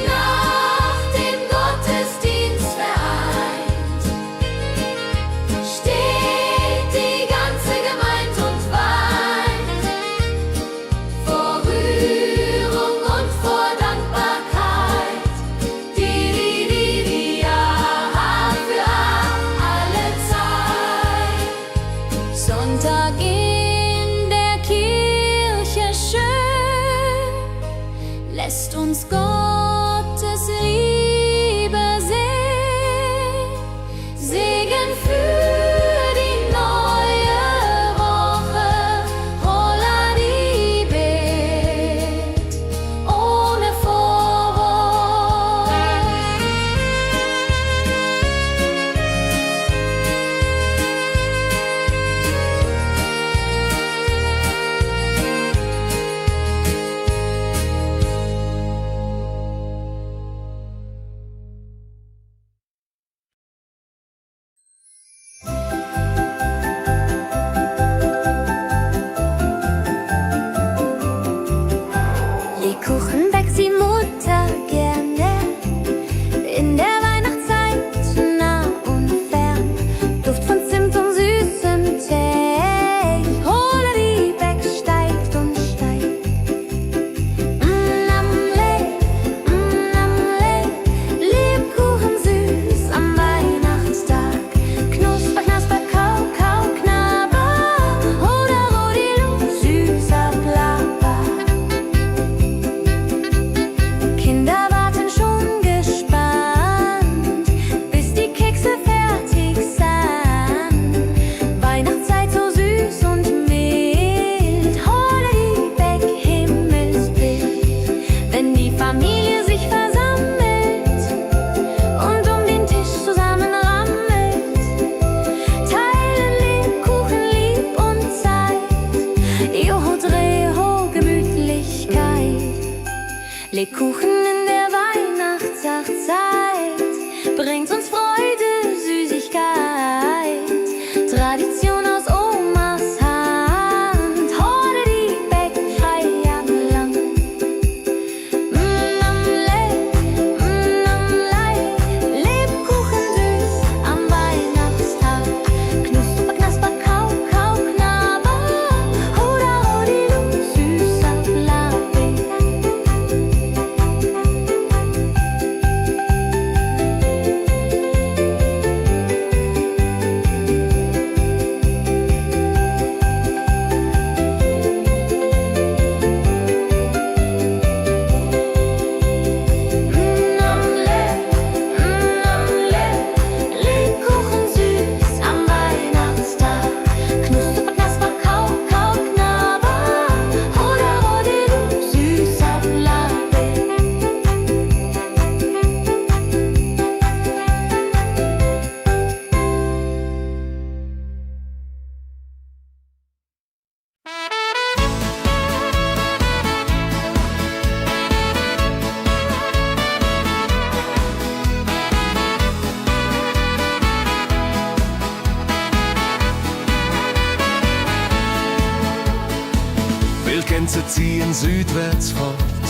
Nach dem Gottesdienst vereint steht die ganze Gemeinde und weint vor Rührung und vor Dankbarkeit. Didididi, aha, für alle Zeit. Sonntag in der Kirche schön, lässt uns Gottes Liebe sehen. Segen für die neue Woche, holla die Bet, ohne Vorwurf. Lebkuchen backt die Mutter gerne in der Weihnachtszeit, nah und fern. Duft von Zimt und süßem Tee. Holla die Beck steigt und steigt. Lebkuchen süß am Weihnachtstag. Knusper, knasper, kau, kau, knabber. Oder Rodilu, süßer Plapper. Kinder warten schon gespannt, bis die Kekse fertig sind. Weihnachtszeit so süß und mild. Holla die Beck, Himmelsbild. Wenn die Familie sich versammelt und um den Tisch zusammen rammelt, teilen Lebkuchen lieb und Zeit. Joho, Dreho, Gemütlichkeit. Lebkuchen in der Weihnachtszeit bringt uns Freude, Süßigkeit. Tradition aus Omas Hand. Holla die Beck, frei am Land. Lebkuchen süß Gänse ziehen südwärts fort,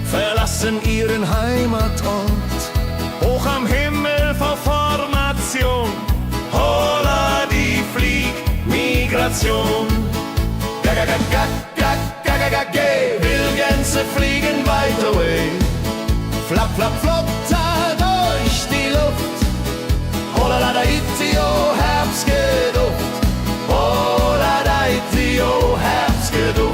verlassen ihren Heimatort. Hoch am Himmel vor Formation, holla die Fliegmigration. Wildgänse fliegen weit away, flap, flap, flop, da durch die Luft. Holla da itio, Herbstgeduft. Holla da itio, Herbstgeduft.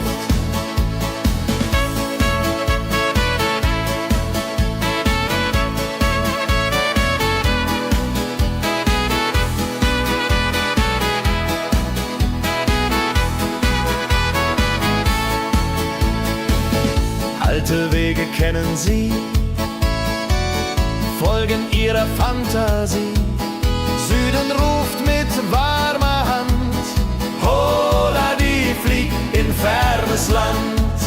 Alte Wege kennen sie, folgen ihrer Fantasie. Süden ruft mit warmer Hand, holla die flieg in fernes Land.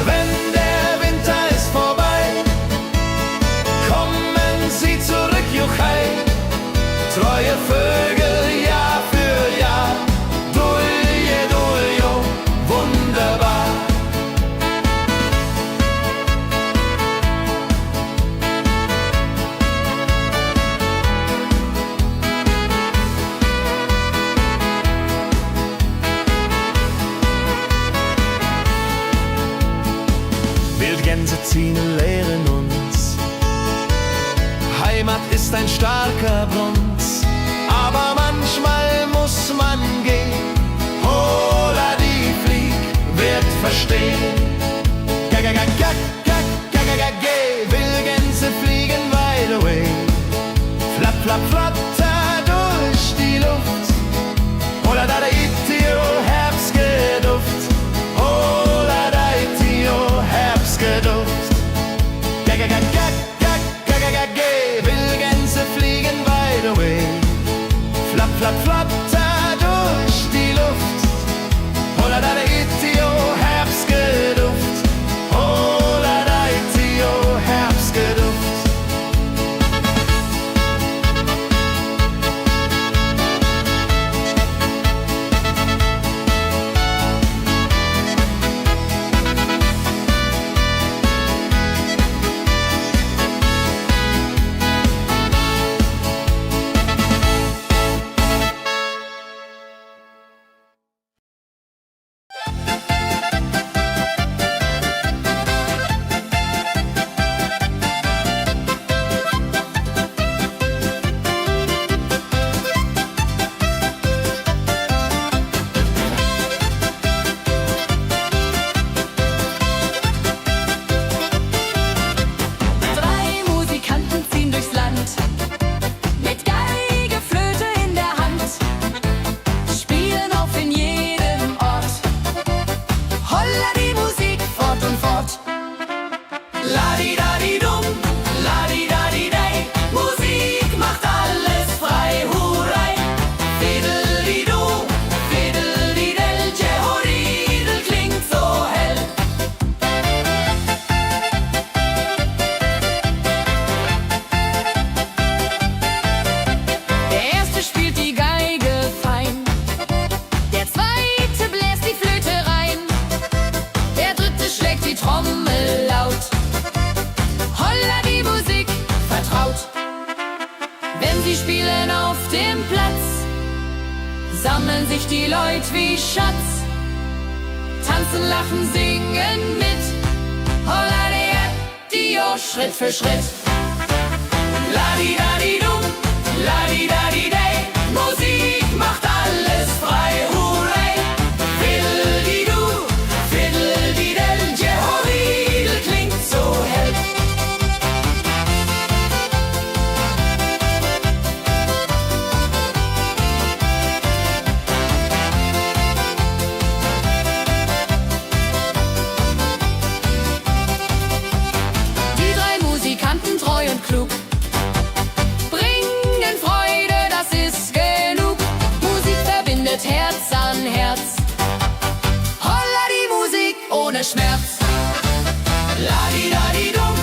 Wenn der Winter ist vorbei, kommen sie zurück, Juchai. Treue Vögel Jahr für Jahr, dulje, duljo, wunderbar. Wildgänse ziehen, lehren uns. Heimat ist ein starker Bund, aber manchmal muss man gehen. Holla die Flieg wird verstehen. Wildgänse fliegen wide away, flap, flap, flatter durch die Luft. Holla da itio, Herbstgeduft. Holla da itio, Herbstgeduft. Wildgänse fliegen wide away, flap, flap, flatter durch die Luft. Holla da itio, Herbstgeduft. Holla da itio, Herbstgeduft. Sammeln sich die Leute wie Schatz, tanzen, lachen, singen mit. Holla Dio, Schritt für Schritt. Ladi-dadi-dum, ladi-dadi-day, Musik macht alles frei, hurray. Fiddle-di-du, fiddle-di-del, Jehoridel klingt so hell. Treu und klug, bringen Freude, das ist genug. Musik verbindet Herz an Herz. Holla die Musik ohne Schmerz. Ladi-dadi-dum,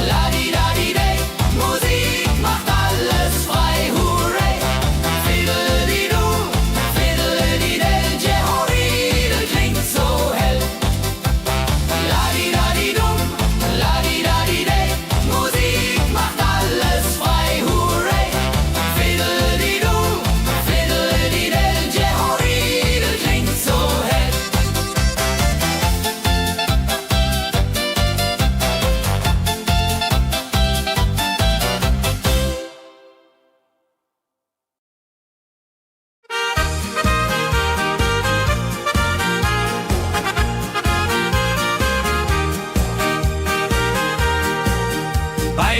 ladi-dadi-day, Musik macht alles frei, hurray. Fiddle-di-du, fiddle-di-del, Jehoridel klingt so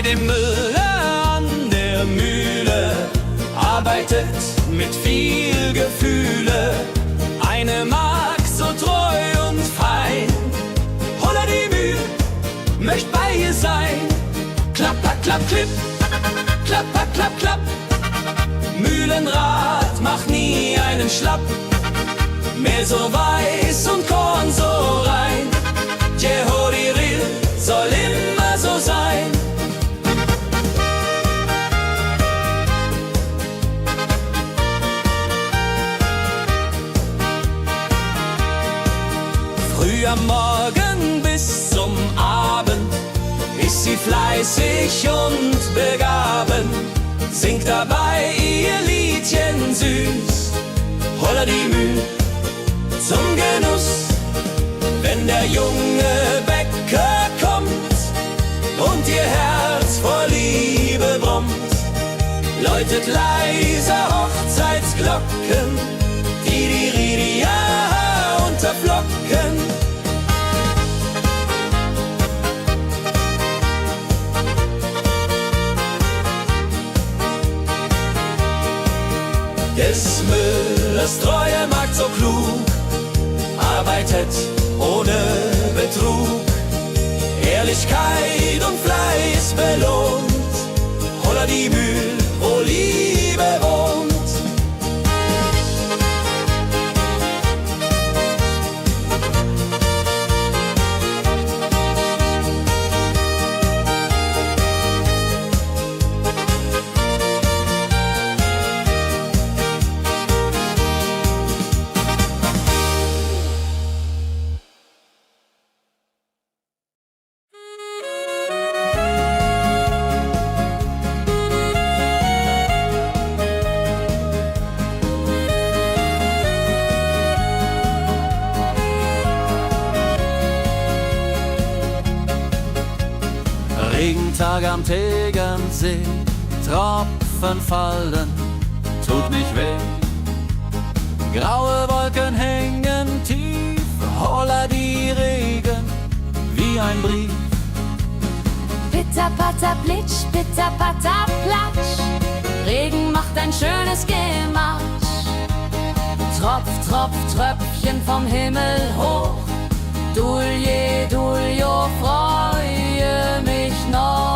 dem Müller an der Mühle arbeitet mit viel Gefühle eine Magd so treu und fein. Holla die Mühl, möcht bei ihr sein. Klapp, klapp, klapp, klipp, klapp, klapp, klapp, klapp. Mühlenrad macht nie einen Schlapp. Mehl so weiß und Korn so rein. Jehoriril soll immer so sein. Früh am Morgen bis zum Abend ist sie fleißig und begaben, singt dabei ihr Liedchen süß. Holla die Mühl zum Genuss, wenn der junge Bäcker kommt und ihr Herz vor Liebe brummt, läutet leiser Hochzeitsglocken, die Ridia unterflocken. Des Müllers treue Magd so klug, arbeitet ohne Betrug, Ehrlichkeit und Fleiß belohnt. Holla die Mühl, wo Liebe wohnt. Regentag am Tegernsee, Tropfen fallen, tut nicht weh. Graue Wolken hängen tief, holla die Regen wie ein Brief. Pitter, patter, plitsch, pitter, patter, platsch. Regen macht ein schönes Gematsch. Tropf, Tropf, Tröpfchen vom Himmel hoch. Dulje, Duljo, freue mich noch.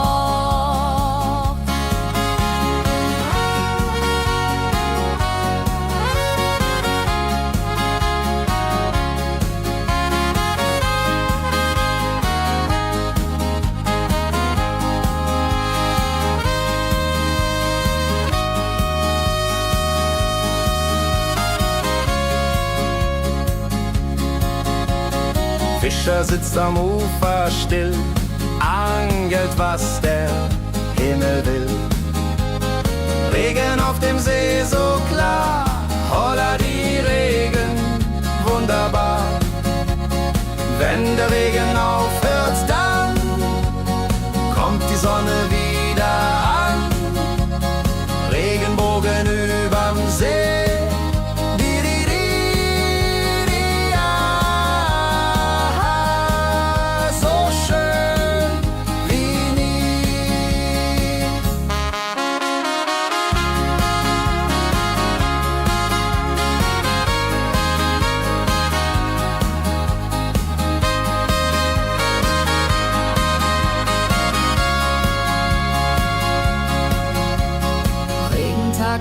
Fischer sitzt am Ufer still, angelt, was der Himmel will. Regen auf dem See so klar, holla die Regen, wunderbar. Wenn der Regen aufhört, dann kommt die Sonne wieder an. Regenbogen überm See.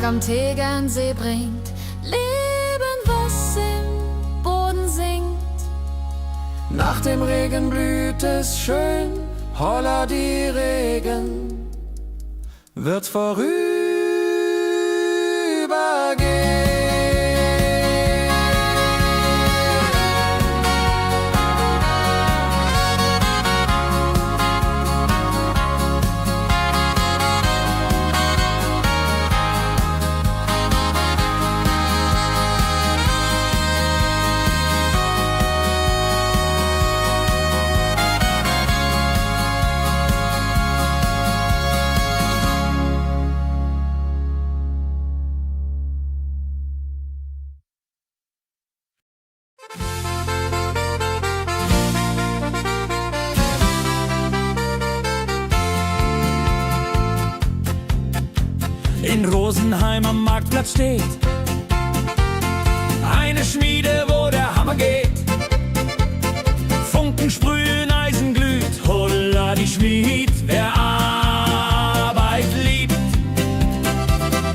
Am Tegernsee bringt Leben, was im Boden singt. Nach dem Regen blüht es schön, holla die Regen wird vorübergehen. in Rosenheim am Marktplatz steht eine Schmiede, wo der Hammer geht. Funken sprühen, Eisen glüht, holla die Schmied, wer Arbeit liebt.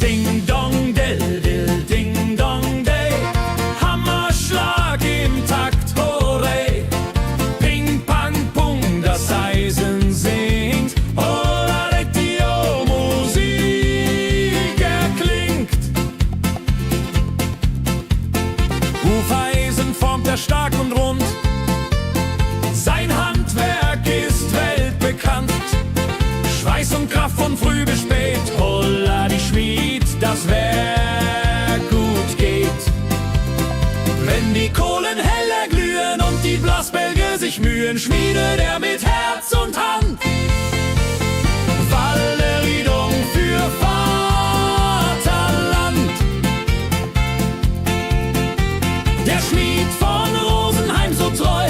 Ding dong dill dill, ding dong day, Hammerschlag im Takt, hurray. Ping pang pung, das Eisen singt, holla die Musik erklingt. Hufeisen formt er stark und rund, sein Handwerk ist weltbekannt. Schweiß und Kraft von früh bis spät, holla die Schmied, das Werk gut geht. Wenn die Kohlen heller glühen und die Blasbälge sich mühen, schmiedet er mit Herz und Hand Walleriedung für Vaterland. Der Schmied von Rosenheim so treu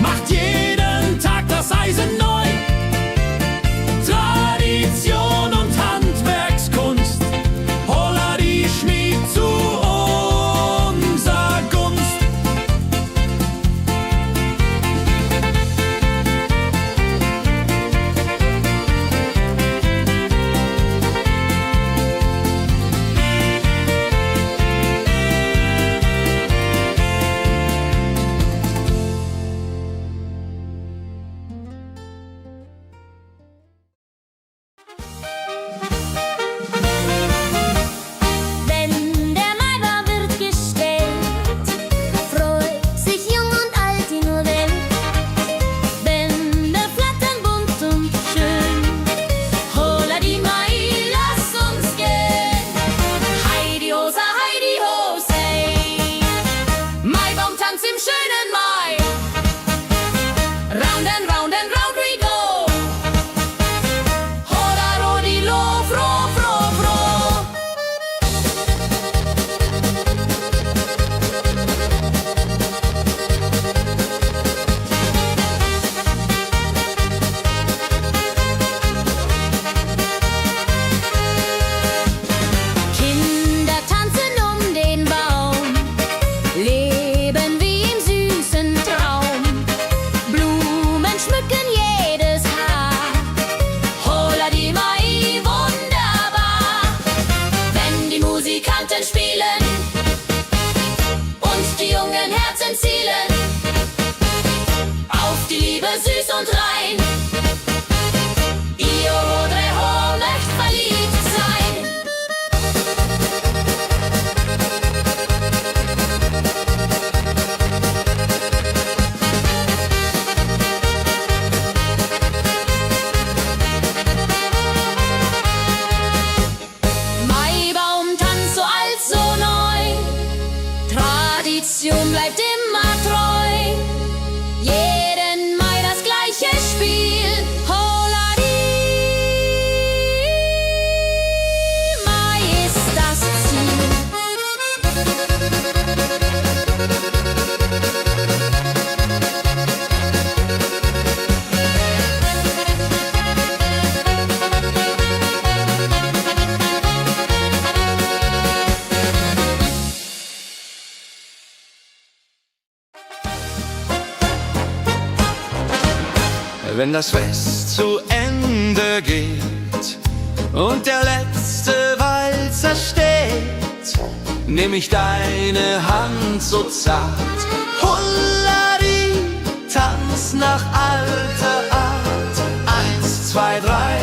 macht jeden Tag das Eisen neu. Tradition und Handwerkskunst, holla die Schmied zu unser Gunst. Wenn der Maibaum wird gestellt, freut sich jung und alt die nur Welt. Bänder flattern bunt und schön, holla die Mai, lass uns gehen. Heidi Hosa, Heidi Hosey, Maibaumtanz im schönen Mai. Round and round and round we go. Hola rodi lo, fro, fro, fro. Kinder tanzen den Baum, leben wie im süßen Traum. Blumen schmücken jedes Haar, Hola die Mai, wunderbar. Wenn die Musikanten spielen und die jungen Herzen zielen auf die Liebe süß und rein. Io Rodreho möcht verliebt sein. Maibaumtanz so alt, so neu, Tradition bleibt immer treu. Jeden Mai das gleiche Spiel, holla die Mai ist das Ziel. Wenn das Fest zu Ende geht und der letzte Walzer steht, nehm ich deine Hand so zart, Hulladi, tanz nach alter Art. 1, 2, 3,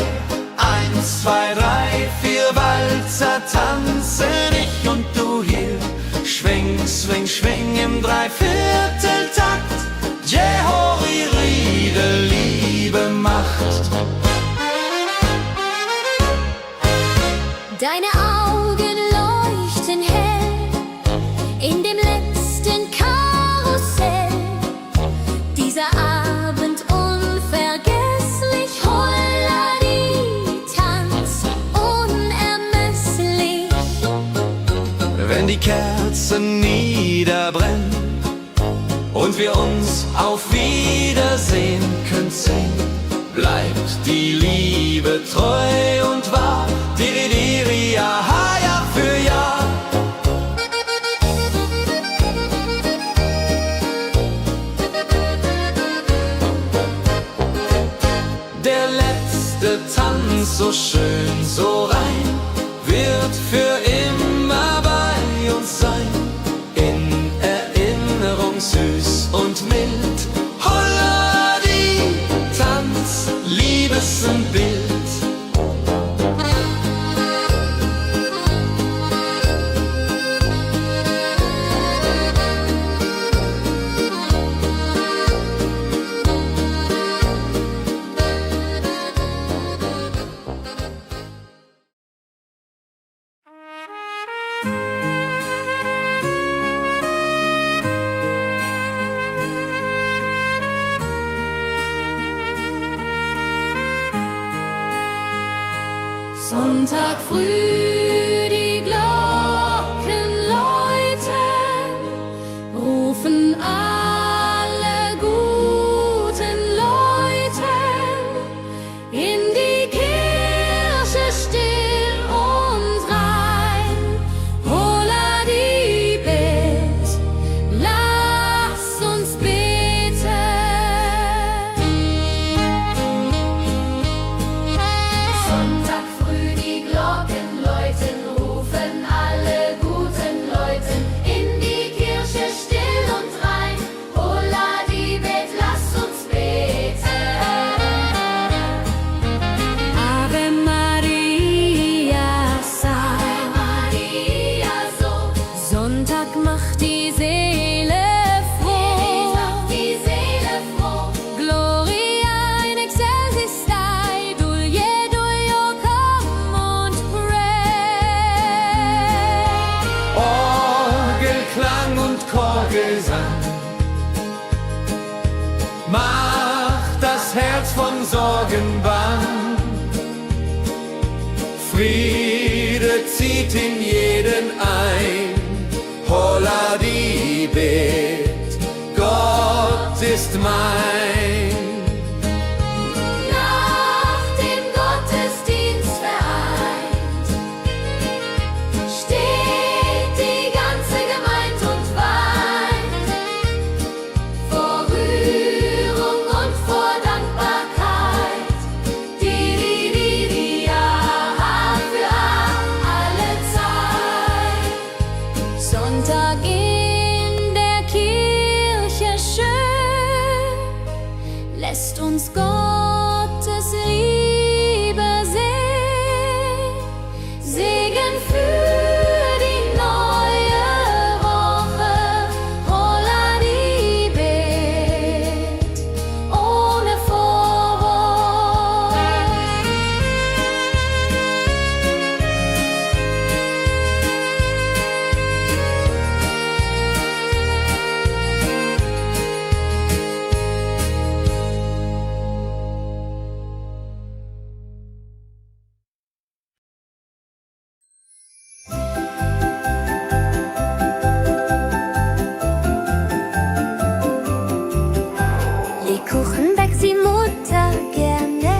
1, 2, 3, 4 Walzer tanzen ich und du hier. Schwing, swing, schwing im Dreivierteltakt. Jehori Riede, Liebe macht. Deine Augen leuchten hell in dem letzten Karussell. Dieser Abend unvergesslich, Holladi, Tanz unermesslich. Wenn die Kerzen niederbrennen und wir uns auf Wiedersehen küssen, bleibt die Liebe treu und wahr. Diri, ja, Jahr für Jahr. Der letzte Tanz, so schön, so rein, wird für immer bei uns sein. In Erinnerung süß und mild. Holla die Tanz, Liebesbild. Sonntag früh, die Glocken läuten, rufen alle guten Leute in die Kirche still und rein. Holla die Bet, lass uns beten. Sonntag früh die Glocken läuten, rufen alle guten Leute in die Kirche still und rein. Holla die Bet, lass uns beten. Ave Maria, Ave Maria, so Sonntag macht die Seele froh. macht die Seele froh. Gloria in excelsis Dei, Dulio, come und pray. Orgelklang und Chorgesang macht das Herz von Sorgen bang. Friede zieht in jeden ein. Holla die Bet, Gott ist mein. Nach dem Gottesdienst vereint steht die ganze Gemeinde und weint vor Rührung und vor Dankbarkeit. Diri, ja, für alle Zeit. Sonntag in der Kirche schön, lässt uns Gottes Liebe sehen. Segen für die neue Woche, holla die Bet, ohne Vorwurf. Lebkuchen backt die Mutter gerne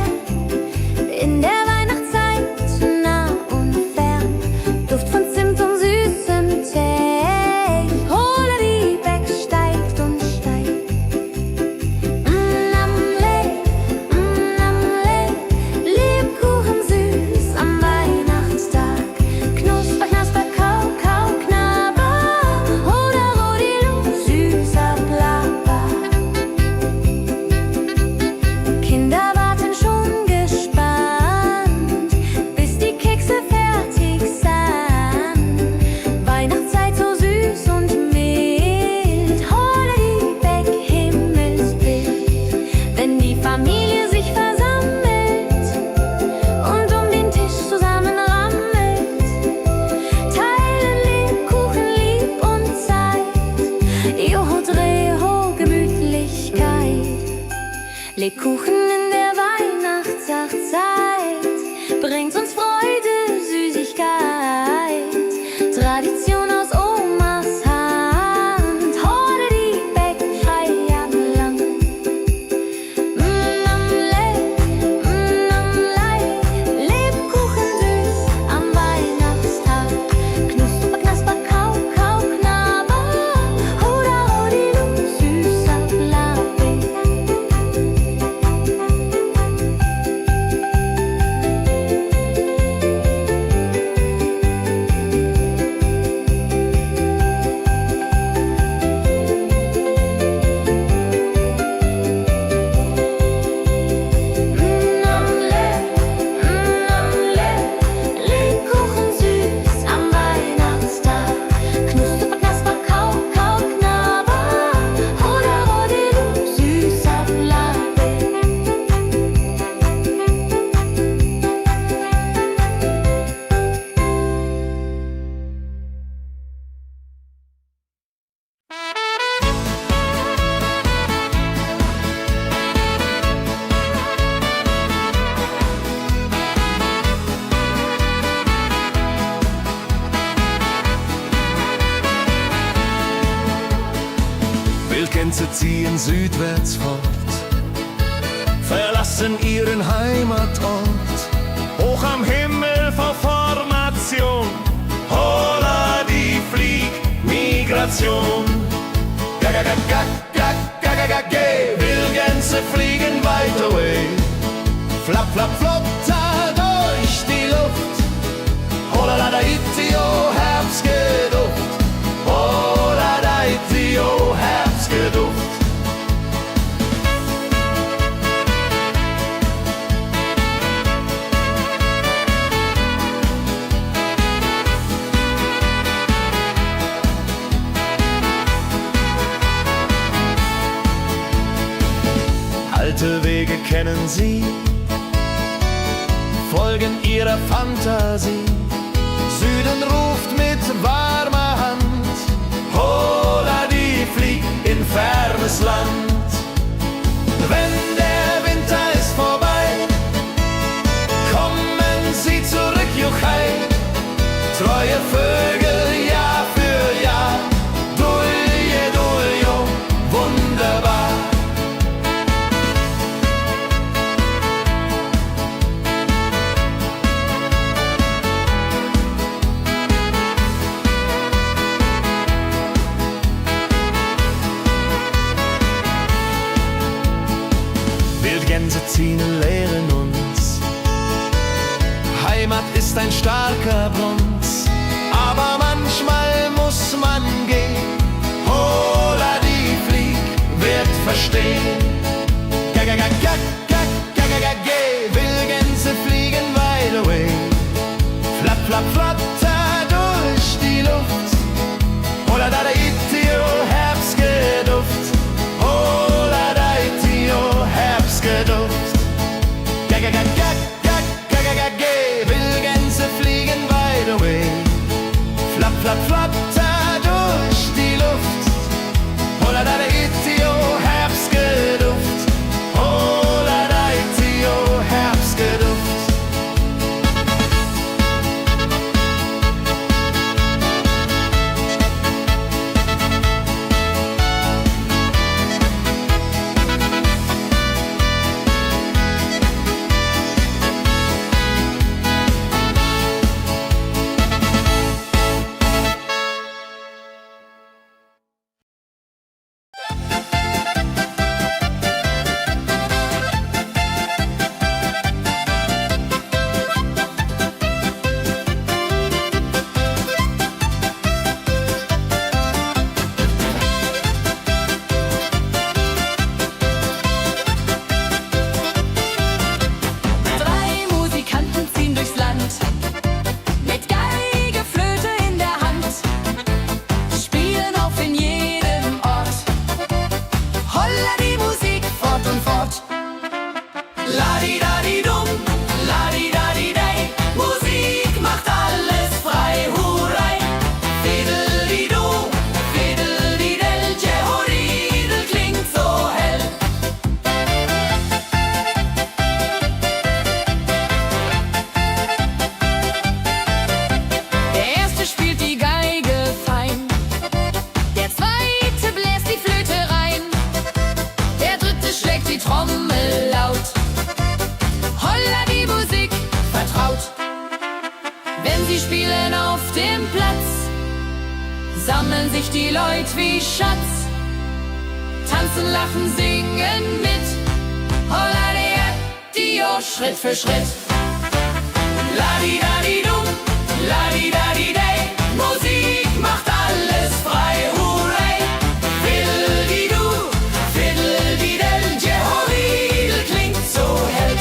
in der Weihnachtszeit, nah und fern. Duft von Zimt und süßem Tee. Holla die Beck steigt und steigt. Lebkuchen süß am Weihnachtstag. Knusper, knasper, kau, kau, knabber. Oder Rodilu, süßer Plapper. Kinder warten schon gespannt, bis die Kekse fertig sind. Weihnachtszeit so süß und mild. Holla die Beck, Himmelsbild. Wenn die Familie sich versammelt und um den Tisch zusammen rammelt, teilen Lebkuchen lieb und Zeit. Joho, Dreho, Gemütlichkeit. Lebkuchen in der Weihnachtszeit bringt uns Freude, Süßigkeit. Tradition aus Omas Hand. Holla die Beck, frei am Land. Lebkuchen süß Gänse ziehen südwärts fort, verlassen ihren Heimatort. Hoch am Himmel vor Formation, holla die Fliegmigration. Wildgänse fliegen weit away, flap, flap, flop, da durch die Luft. Holla da itio, Herbstgeduft. Holla da itio, Herbstgeduft. Alte Wege kennen sie, folgen ihrer Fantasie. Süden ruft mit warmer Hand, holla die flieg in fernes Land. Wenn der Winter ist vorbei, kommen sie zurück, Juchai. Treue Vögel Jahr für Jahr, Dulje, Duljo, wunderbar. Wildgänse ziehen, lehren uns, Heimat ist ein starker Bronz, aber manchmal muss man gehen. Holla die flieg, wird verstehen. Wildgänse fliegen wide away, flap, flap, flatter durch die Luft. Holla da itio, Herbstgeduft. Holla da itio, Herbstgeduft. Wildgänse fliegen wide away, flap, flap, flatter durch die Luft. Holla da itio, Herbstgeduft. Holla da itio, Herbstgeduft. Sammeln sich die Leute wie Schatz, tanzen, lachen, singen mit. Holla Dio, Schritt für Schritt. Ladi-dadi-dum, ladi-dadi-day, Musik macht alles frei, hurray. Fiddle-di-du, fiddle-di-del, Jehoridel klingt so hell.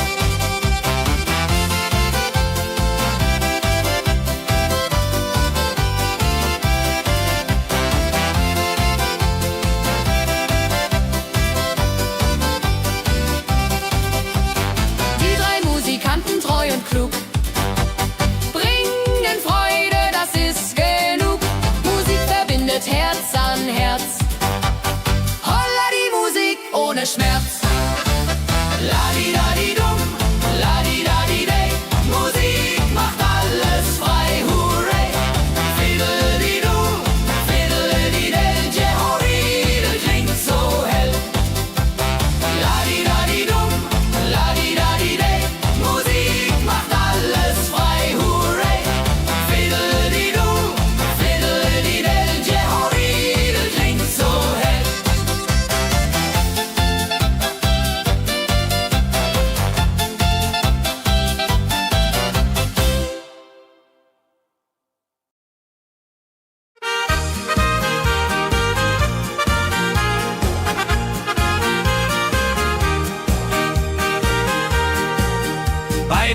Treu und klug, bringen Freude, das ist genug. Musik verbindet Herz an Herz. Holla die Musik ohne Schmerz. Ladi-dadi-dum, ladi-dadi-day, Musik macht alles frei, hurray. Fiddle-di-du, fiddle-di-del, Jehoridel klingt so hell.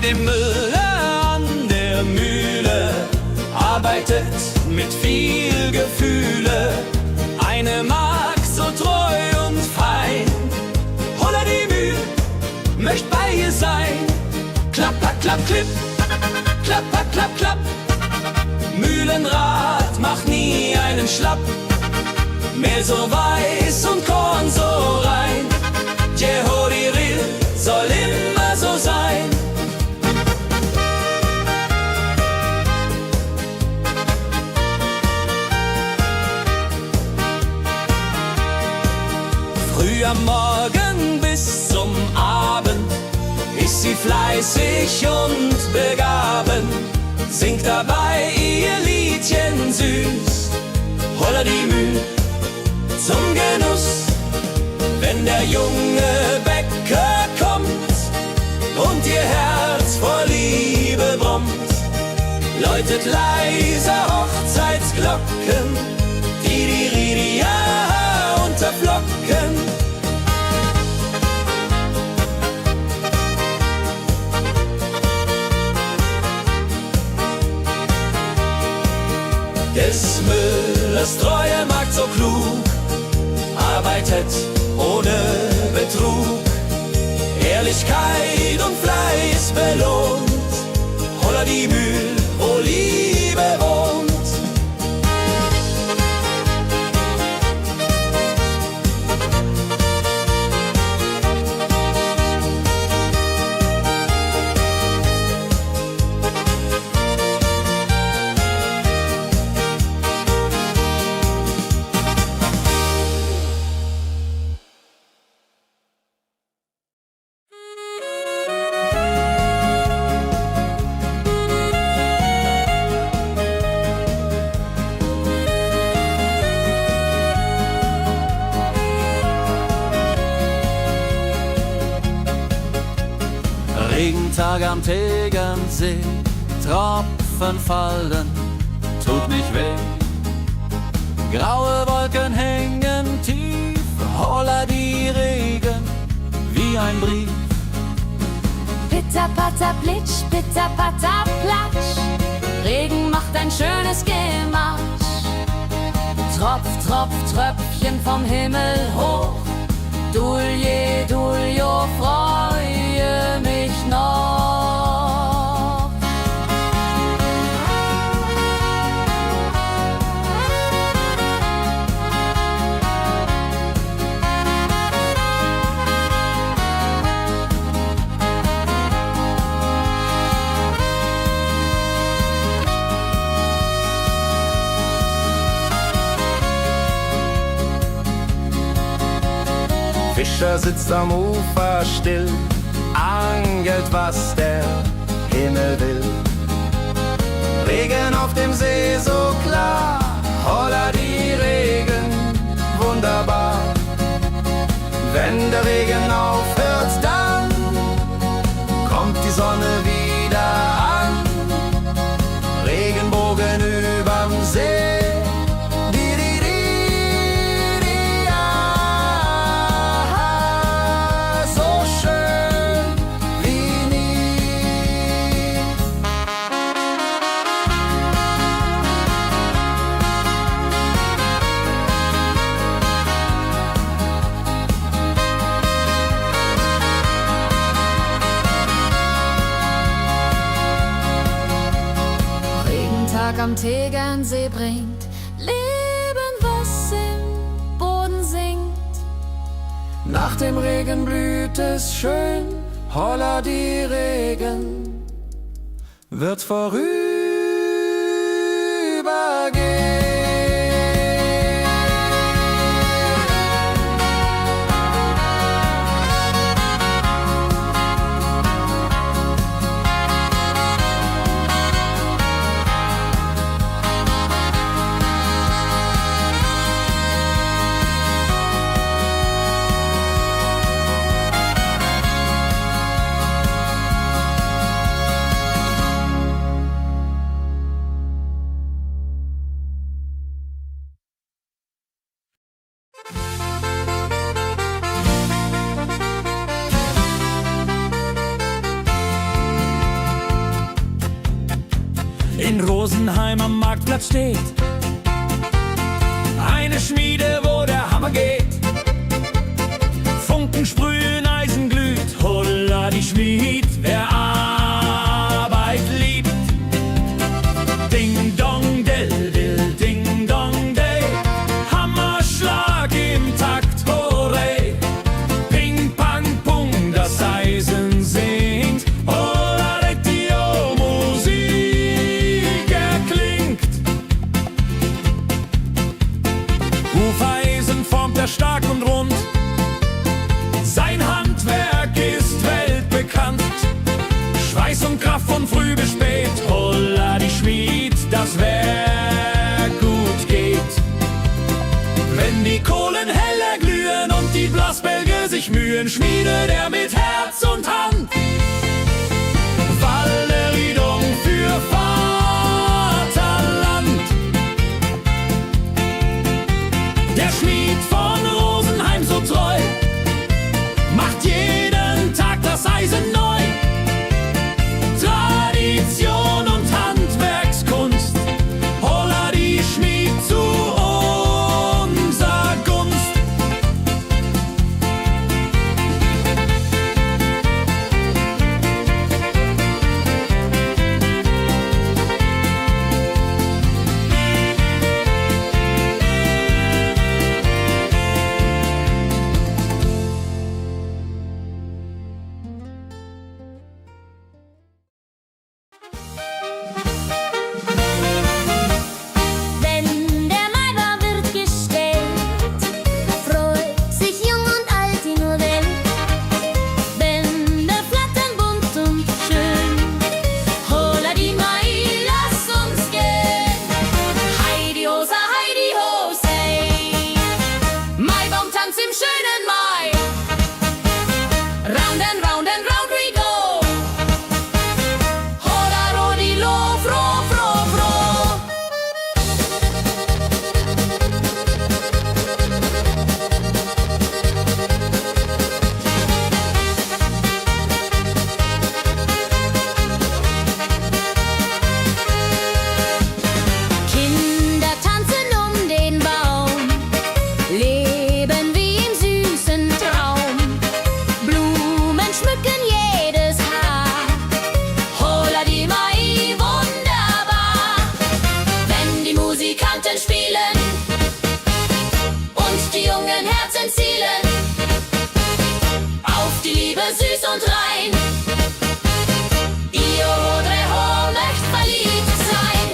dem Müller an der Mühle, arbeitet mit viel Gefühle. Eine Magd so treu und fein, Holla die Mühl möcht bei ihr sein. Klapper, klapp, klipp, klapper, klapp, klapp. Mühlenrad macht nie einen Schlapp. Mehl so weiß und Korn so rein. Jehodiril soll immer so sein. Früh am Morgen bis zum Abend ist sie fleißig und begaben, singt dabei ihr Liedchen süß. Holla die Mühl zum Genuss, wenn der junge Bäcker kommt und ihr Herz vor Liebe brummt, läutet leiser Hochzeitsglocken, die Ridia unterflocken. Des Müllers treue Magd so klug, arbeitet ohne Betrug, Ehrlichkeit und Fleiß belohnt. Holla die Mühl, wo Liebe wohnt. Regentag am Tegernsee, Tropfen fallen, tut nicht weh. Graue Wolken hängen tief, Holla die Regen wie ein Brief. Pitter, patter, plitsch, pitter, patter, platsch. Regen macht ein schönes Gemarsch. Tropf, Tropf, Tröpfchen vom Himmel hoch. Dulje, Duljo, freue mich noch. Fischer sitzt am Ufer still, angelt, was der Himmel will. Regen auf dem See so klar, Holla die Regen, wunderbar. Wenn der Regen aufhört, dann kommt die Sonne wieder an. Regenbogen überm See. Am Tegernsee bringt Leben, was im Boden singt. Nach dem Regen blüht es schön, Holla die Regen wird vorübergehen. Rosenheim am Marktplatz steht. Eine Schmiede, wo der Hammer geht. Funken sprühen, Eisen glüht, holla die Schmied, wer Arbeit liebt. Ding dong dill dill, ding dong day, Hammerschlag im Takt, hurray. Ping pang pung, das Eisen singt, holla die Musik erklingt. Hufeisen formt er stark und rund, sein Handwerk ist weltbekannt. Schweiß und Kraft von früh bis spät, holla die Schmied, das Werk gut geht. Wenn die Kohlen heller glühen und die Blasbälge sich mühen, schmiedet er mit Herz und Hand Walleriedung für Vaterland. Der Schmied von Rosenheim so treu macht jeden Tag das Eisen neu. Tradition und Handwerkskunst, holla die Schmied zu unser Gunst. Wenn der Maibaum wird gestellt, freut sich jung und alt die nur Welt. Bänder flattern bunt und schön, holla die Mai, lass uns gehen. Heidi Hosa, Heidi Hosei, Maibaumtanz im schönen Mai. Round and round and round we go. Holla Rodi lo, fro, fro, fro. Kinder tanzen um den Baum, leben wie im süßen Traum. Blumen schmücken jedes Haar, holla die Mai, wunderbar. Wenn die Musikanten spielen und die jungen Herzen zielen auf die Liebe süß und rein. Io Rodreho möcht verliebt sein.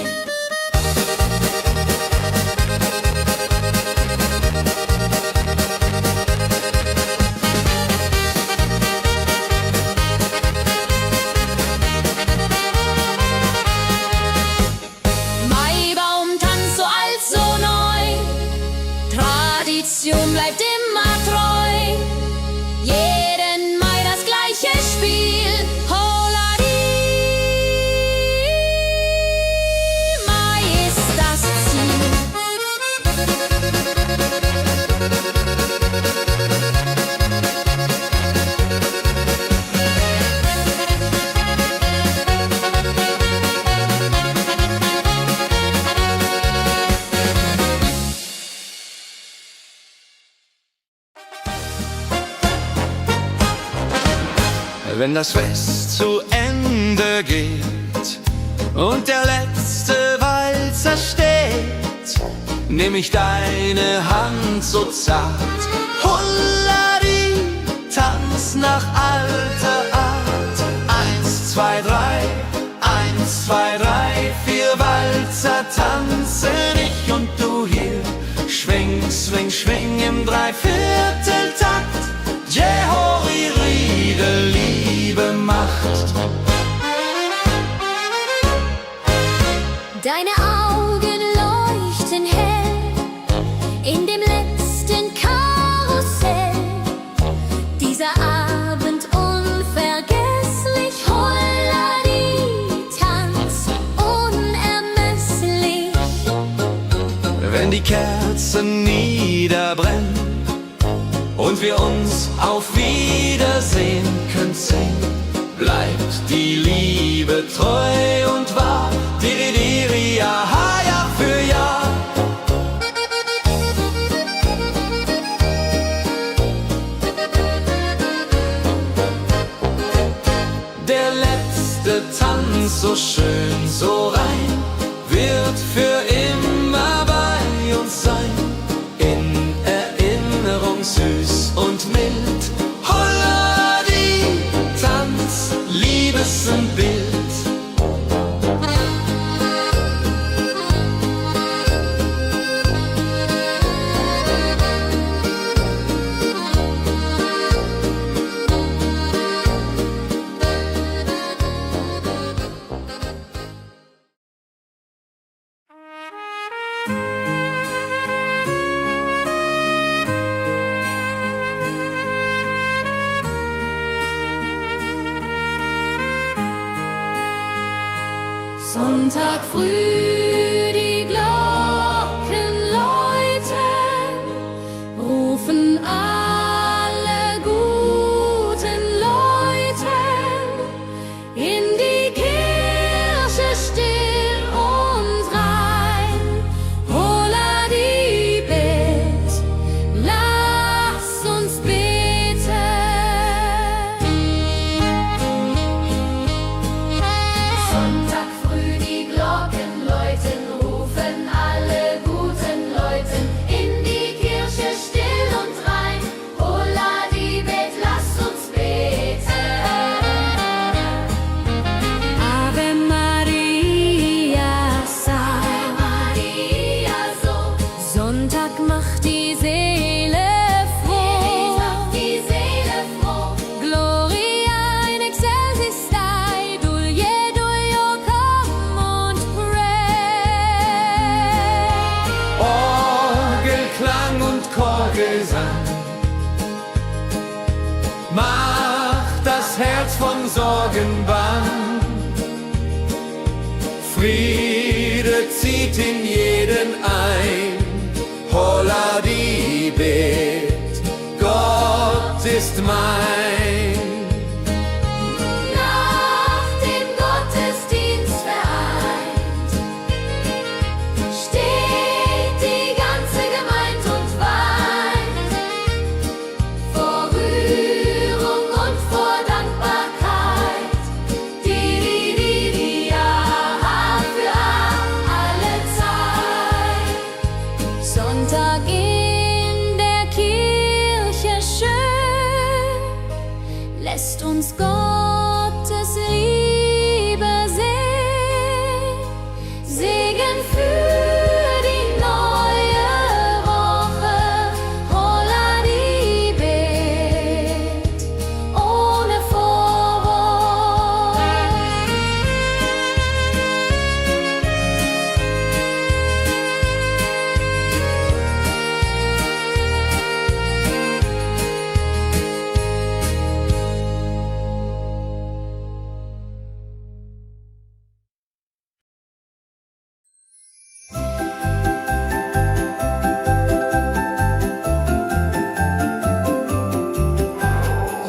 Maibaumtanz so alt, so neu, Tradition bleibt immer treu. Jeden Mai das gleiche Spiel, holla die Mai ist das Ziel. Wenn das Fest zu Ende geht und der letzte Walzer steht, nehm ich deine Hand so zart, Hulladi, tanz nach alter Art. 1, 2, 3, 1, 2, 3, 4 Walzer tanzen ich und du hier. Schwing, swing, schwing im Dreivierteltakt. Jehori Riede, Liebe macht. Deine Augen leuchten hell in dem letzten Karussell. Dieser Abend unvergesslich, Holladi, Tanz unermesslich. Wenn die Kerzen niederbrennen und wir uns auf Wiedersehen künsten, bleibt die Liebe treu und wahr. Diri, diri, ganz so schön, so rein, wird für immer bei uns sein. In Erinnerung süß und mild. Holla die Tanz, Liebesbild. Sonntag früh die Glocken läuten, rufen alle guten Leute in die Kirche still und rein. Holla die Bet, lass uns beten. Sonntag früh die Glocken läuten, rufen alle guten Leute in die Kirche still und rein. Holla die Bet, lass uns beten. Ave Maria, Ave Maria, so Sonntag macht die Seele froh. macht die Seele froh. Gloria in excelsis Dei, Dulio come und pray. Orgelklang und Chorgesang macht das Herz von Sorgen bang. Friede zieht in jeden ein. Holla die Bet, Gott ist mein. Nach dem Gottesdienst vereint steht die ganze Gemeinde und weint vor Rührung und vor Dankbarkeit. Die Jahr für alle Zeit. Sonntag in der Kirche schön, lässt uns Gottes Liebe sehen. Segen für die neue Woche, holla die Bet, ohne Vorwurf.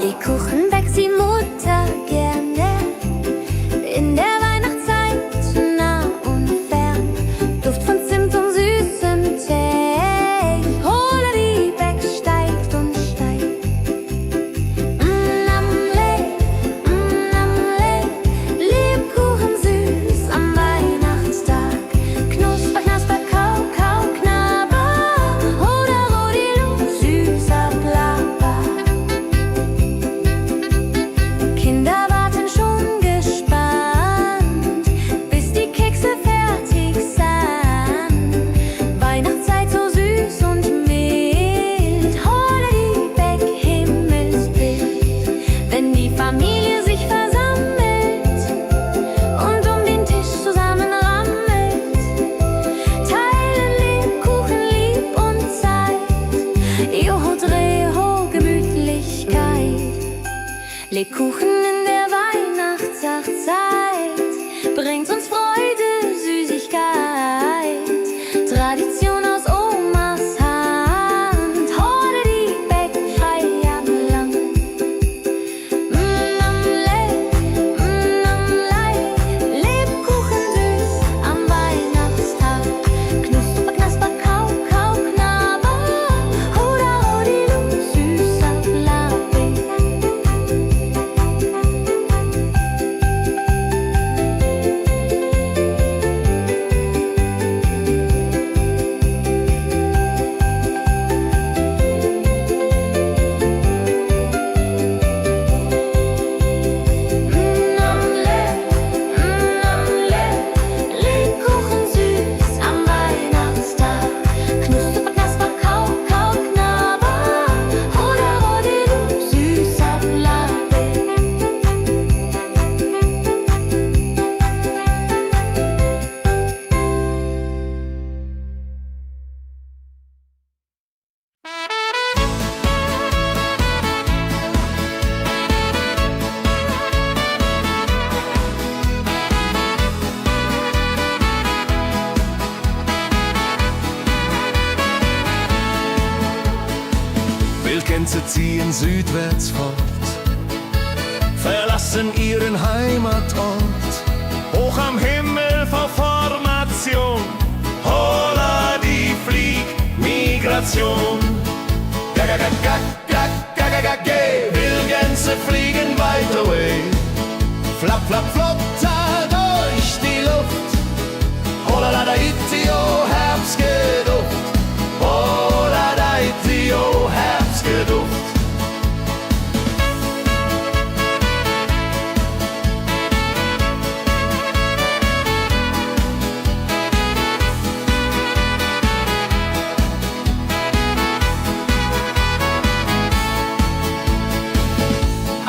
Lebkuchen backt die Mutter gerne in der Weihnachtszeit, nah und fern. Duft von Zimt und süßem Tee. Holla die Beck steigt und steigt. Namle, Lebkuchen süß am Weihnachtstag. Knusper, knasper, kau, kau, knabber. Oder Rodilu, süßer Plapper. Kinder warten schon gespannt, bis die Kekse fertig sind. Weihnachtszeit so süß und mild. Holla die Beck, Himmelsbild. Wenn die Familie sich versammelt und um den Tisch zusammenrammelt, teilen Lebkuchen lieb und Zeit. Joho, Dreho, Gemütlichkeit. Lebkuchen in der Weihnachtszeit bringt uns Freude, Süßigkeit. Tradition aus Omas Hand. Holla die Beck, Feierland. Lebkuchen süß am Weihnachtstag. Knusper, knasper, kau, kau, knabber. Oder Rodilu, süßer Plapper. ziehen südwärts fort, verlassen ihren Heimatort. Hoch am Himmel vor Formation, holla die Fliegmigration. Wildgänse fliegen weit away, flapp, flapp, flop, da durch die Luft. Holla da itio, Herbstgeduft. Holla da itio, Herbstgeduft.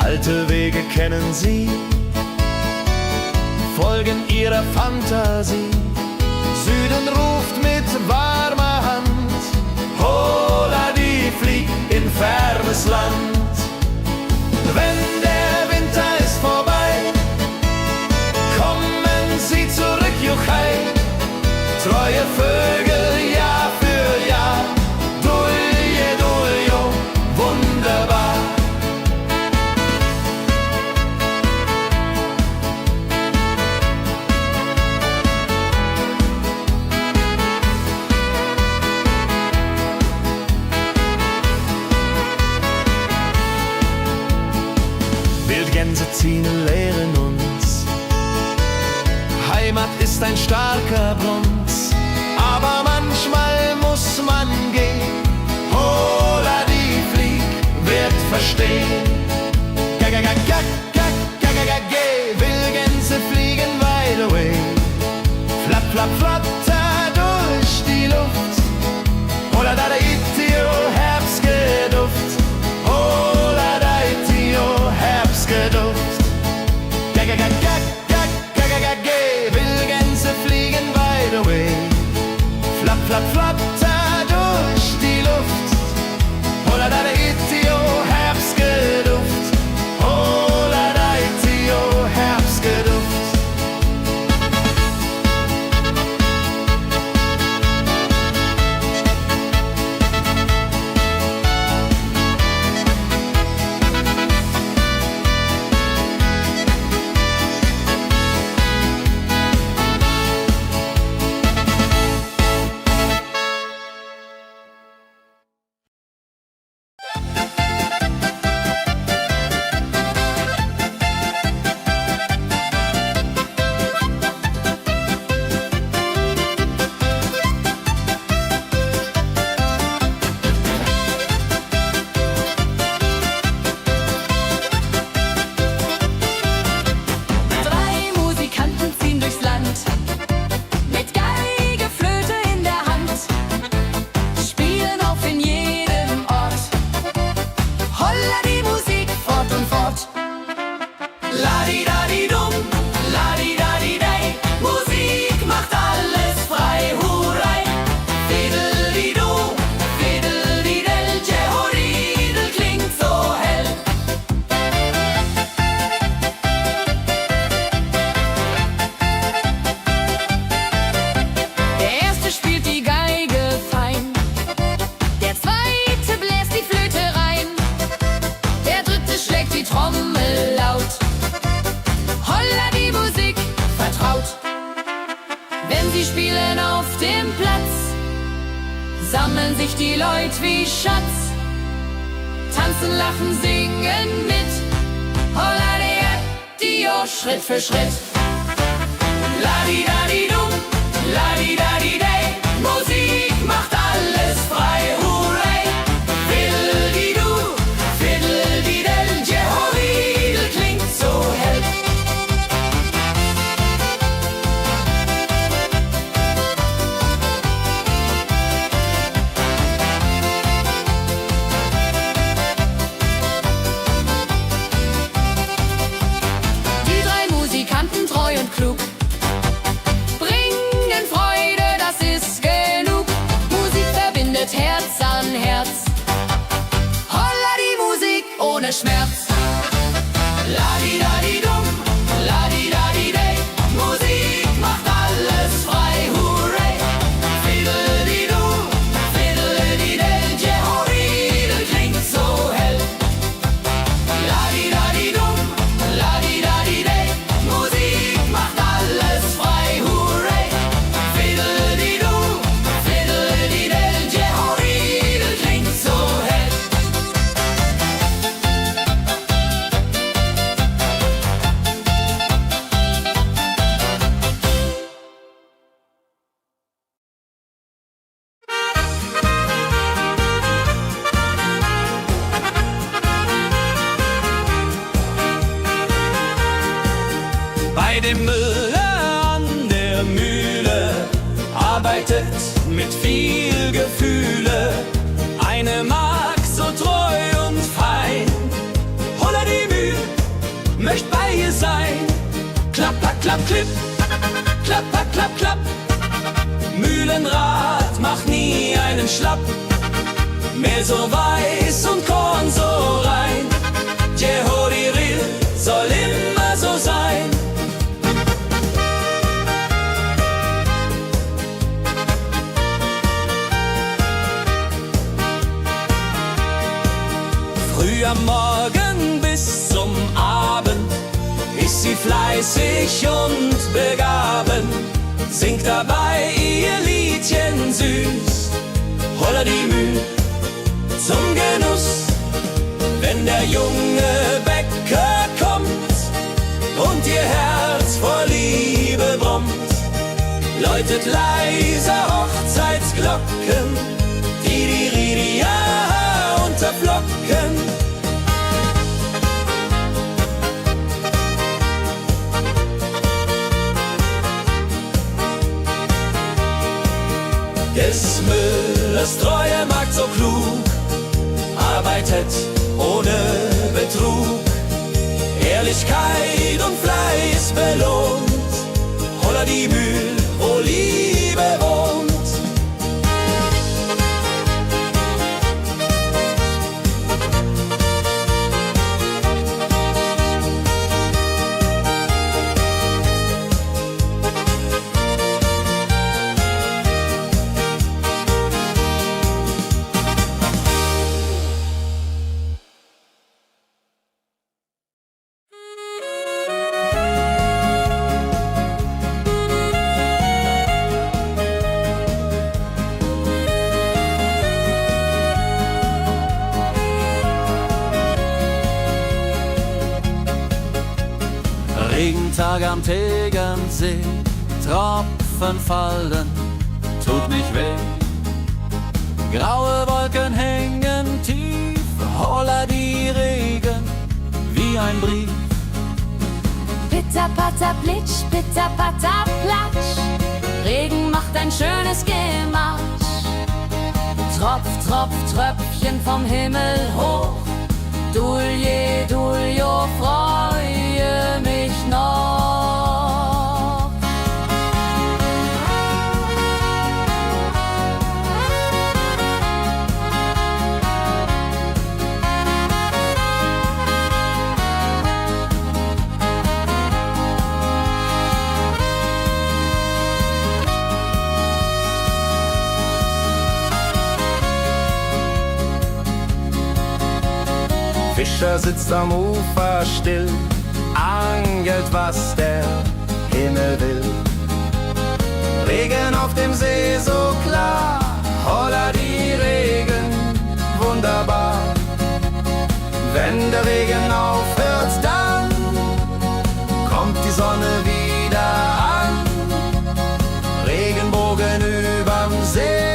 Alte Wege kennen sie, folgen ihrer Fantasie. Süden ruft mit warmer Hand, holla die flieg in fernes Land. Wenn der Winter ist vorbei, kommen sie zurück, juchai. Treue Vögel Jahr für Jahr, dulje, duljo, wunderbar. Wildgänse ziehen, lehren uns, Heimat ist ein starker Brunz, aber manchmal muss man gehen. Holla die Flieg wird verstehen. Wildgänse fliegen wide away, flapp, flapp, flatter durch die Luft. Holla da itio, Herbstgeduft. Holla da itio, Herbstgeduft. Wildgänse fliegen wide away, flapp, flapp, flatter durch die Luft. Holla da itio, Herbstgeduft. Holla da itio, Herbstgeduft. Sammeln sich die Leute wie Schatz, tanzen, lachen, singen mit. Holla Dio, Schritt für Schritt. Ladi-dadi-dum, ladi-dadi-day, Musik macht alles frei, hurray. Fiddle-di-du, fiddle-di-del, Jehoridel klingt so hell. Treu und klug, bringen Freude, das ist genug. Musik verbindet Herz an Herz. Holla die Musik ohne Schmerz. Ladi-dadi-dum, ladi-dadi-day, Musik macht alles frei, hurray. Fiddle-di-du, fiddle-di-del, Jehoridel klingt so hell. Heidi Müller an der Mühle arbeitet mit viel Gefühle. Eine Magd so treu und fein. Holla die Mühl, möcht bei ihr sein. Klapper, klapp, klipp, klapper, klapp, klapp. Mühlenrad macht nie einen Schlapp. Mehl so weiß und Korn so rein. Jehodiril soll immer so sein. Früh am Morgen bis zum Abend ist sie fleißig und begaben, singt dabei ihr Liedchen süß. Holla die Mühl zum Genuss, wenn der junge Bäcker kommt und ihr Herz vor Liebe brummt, läutet leise Hochzeitsglocken, die Ridia unterflocken. Des Müllers treue Magd so klug, arbeitet ohne Betrug, Ehrlichkeit und Fleiß belohnt. Holla die Mühl, wo Liebe wohnt. Regentag am Tegernsee, Tropfen fallen, tut nicht weh. Graue Wolken hängen tief, holla die Regen wie ein Brief. Pitter, patter, plitsch, pitter, patter, platsch. Regen macht ein schönes Gemarsch. Tropf, Tropf, Tröpfchen vom Himmel hoch. Dulje, Duljo, freue mich noch. Fischer sitzt am Ufer still, angelt, was der Himmel will. Regen auf dem See so klar, holla die Regen, wunderbar. Wenn der Regen aufhört, dann kommt die Sonne wieder an. Regenbogen überm See.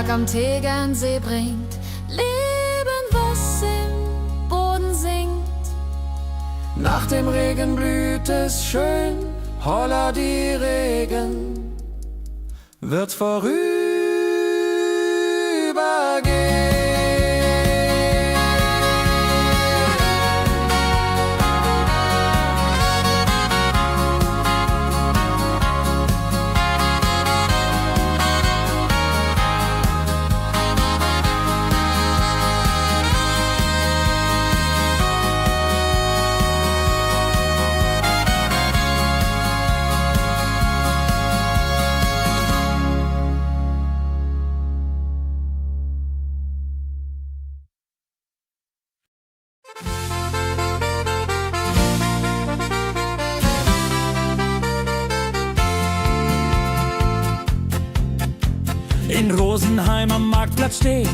Am Tegernsee bringt Leben, was im Boden singt. Nach dem Regen blüht es schön, holla die Regen wird vorübergehen. Rosenheim am Marktplatz steht.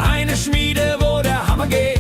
Eine Schmiede, wo der Hammer geht.